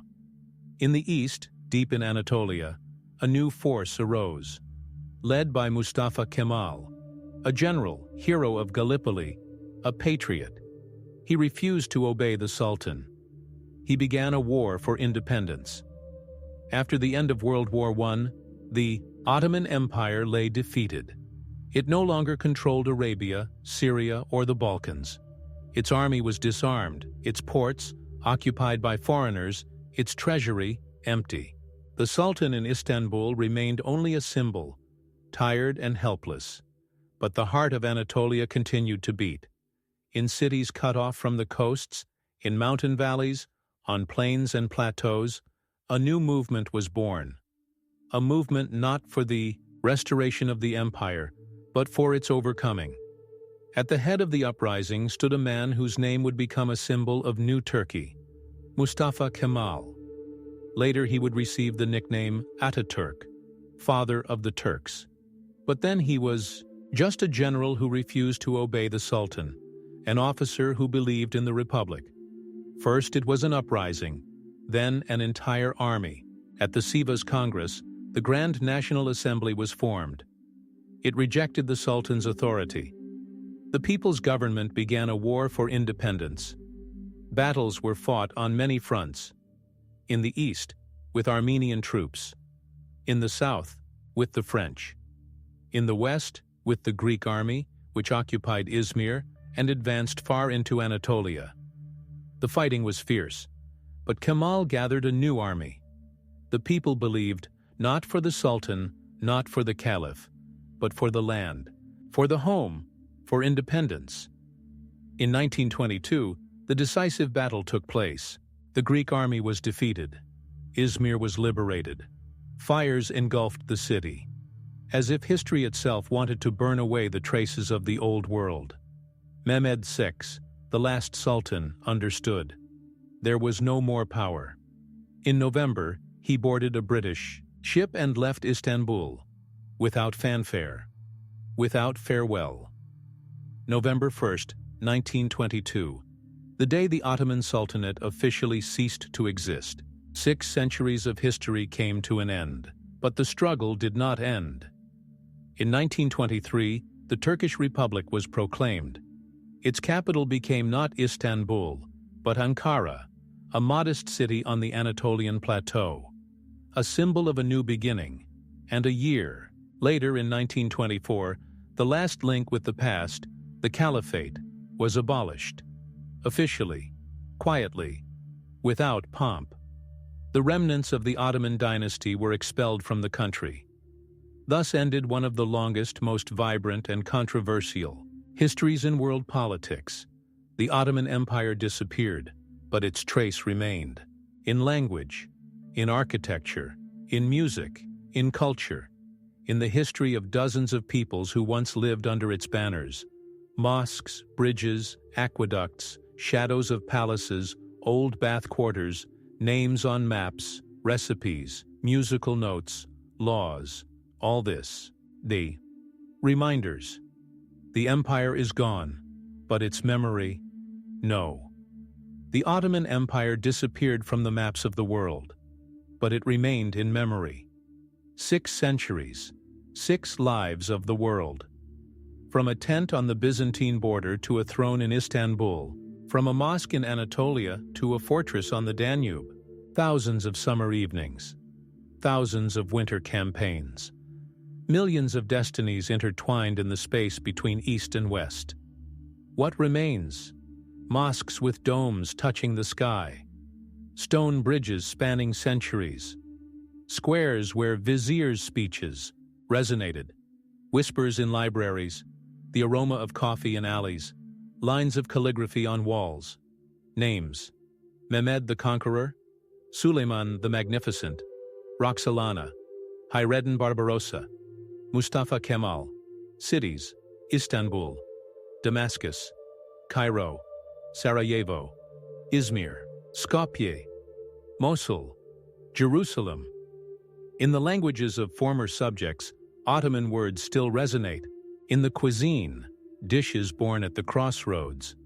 In the east, deep in Anatolia, a new force arose, led by Mustafa Kemal, a general, hero of Gallipoli, a patriot. He refused to obey the Sultan. He began a war for independence. After the end of World War I, the Ottoman Empire lay defeated. It no longer controlled Arabia, Syria, or the Balkans. Its army was disarmed, its ports occupied by foreigners, its treasury empty. The Sultan in Istanbul remained only a symbol, tired and helpless. But the heart of Anatolia continued to beat. In cities cut off from the coasts, in mountain valleys, on plains and plateaus, a new movement was born. A movement not for the restoration of the empire, but for its overcoming. At the head of the uprising stood a man whose name would become a symbol of New Turkey, Mustafa Kemal. Later he would receive the nickname Ataturk, Father of the Turks. But then he was just a general who refused to obey the Sultan, an officer who believed in the Republic. First it was an uprising, then an entire army. At the Sivas Congress, the Grand National Assembly was formed. It rejected the Sultan's authority. The people's government began a war for independence. Battles were fought on many fronts. In the east, with Armenian troops. In the south, with the French. In the west, with the Greek army, which occupied Izmir and advanced far into Anatolia. The fighting was fierce, but Kemal gathered a new army. The people believed not for the Sultan, not for the Caliph, but for the land, for the home, for independence. In 1922, the decisive battle took place. The Greek army was defeated. Izmir was liberated. Fires engulfed the city, as if history itself wanted to burn away the traces of the old world. Mehmed VI, the last sultan, understood. There was no more power. In November, he boarded a British ship and left Istanbul, without fanfare, without farewell. November 1st, 1922, the day the Ottoman Sultanate officially ceased to exist. 6 centuries of history came to an end, but the struggle did not end. In 1923, the Turkish Republic was proclaimed. Its capital became not Istanbul, but Ankara, a modest city on the Anatolian plateau, a symbol of a new beginning. And a year later, in 1924, the last link with the past, the Caliphate, was abolished. Officially, quietly, without pomp. The remnants of the Ottoman dynasty were expelled from the country. Thus ended one of the longest, most vibrant, and controversial histories in world politics. The Ottoman Empire disappeared, but its trace remained. In language, in architecture, in music, in culture, in the history of dozens of peoples who once lived under its banners. Mosques, bridges, aqueducts, shadows of palaces, old bath quarters, names on maps, recipes, musical notes, laws, all this, the reminders. The empire is gone, but its memory, no. The Ottoman Empire disappeared from the maps of the world, but it remained in memory. 6 centuries, 6 lives of the world. From a tent on the Byzantine border to a throne in Istanbul, from a mosque in Anatolia to a fortress on the Danube, thousands of summer evenings, thousands of winter campaigns, millions of destinies intertwined in the space between East and West. What remains? Mosques with domes touching the sky, stone bridges spanning centuries, squares where viziers' speeches resonated, whispers in libraries, the aroma of coffee in alleys, Lines of calligraphy on walls. Names: Mehmed the Conqueror, Suleiman the Magnificent, Roxolana, Hayreddin Barbarossa, Mustafa Kemal. Cities: Istanbul, Damascus, Cairo, Sarajevo, Izmir, Skopje, Mosul, Jerusalem. In the languages of former subjects, Ottoman words still resonate. In the cuisine, dishes born at the crossroads.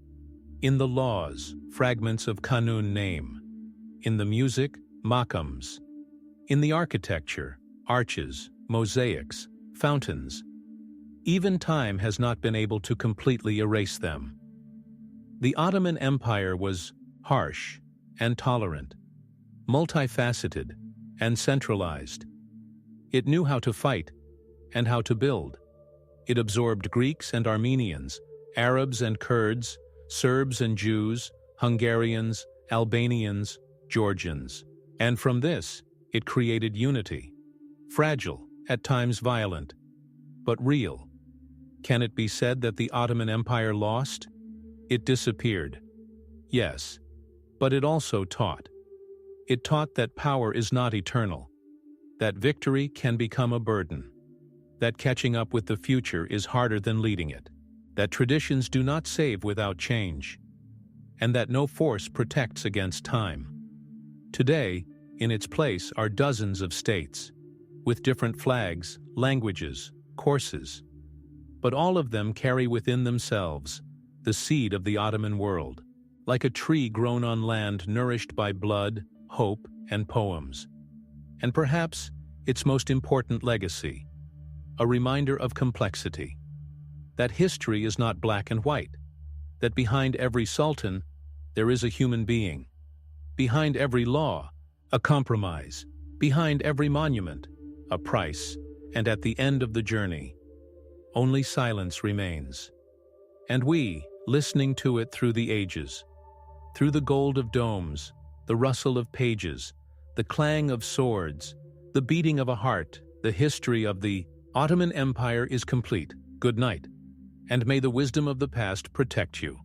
In the laws, fragments of Kanun name. In the music, makams. In the architecture, arches, mosaics, fountains. Even time has not been able to completely erase them. The Ottoman Empire was harsh and tolerant, multifaceted and centralized. It knew how to fight and how to build. It absorbed Greeks and Armenians, Arabs and Kurds, Serbs and Jews, Hungarians, Albanians, Georgians. And from this, it created unity. Fragile, at times violent, but real. Can it be said that the Ottoman Empire lost? It disappeared. Yes, but it also taught. It taught that power is not eternal, that victory can become a burden, that catching up with the future is harder than leading it, that traditions do not save without change, and that no force protects against time. Today, in its place are dozens of states, with different flags, languages, courses, but all of them carry within themselves the seed of the Ottoman world, like a tree grown on land nourished by blood, hope, and poems. And perhaps its most important legacy, a reminder of complexity, that history is not black and white, that behind every sultan there is a human being, behind every law, a compromise, behind every monument, a price, and at the end of the journey, only silence remains. And we, listening to it through the ages, through the gold of domes, the rustle of pages, the clang of swords, the beating of a heart, the history of the Ottoman Empire is complete. Good night, and may the wisdom of the past protect you.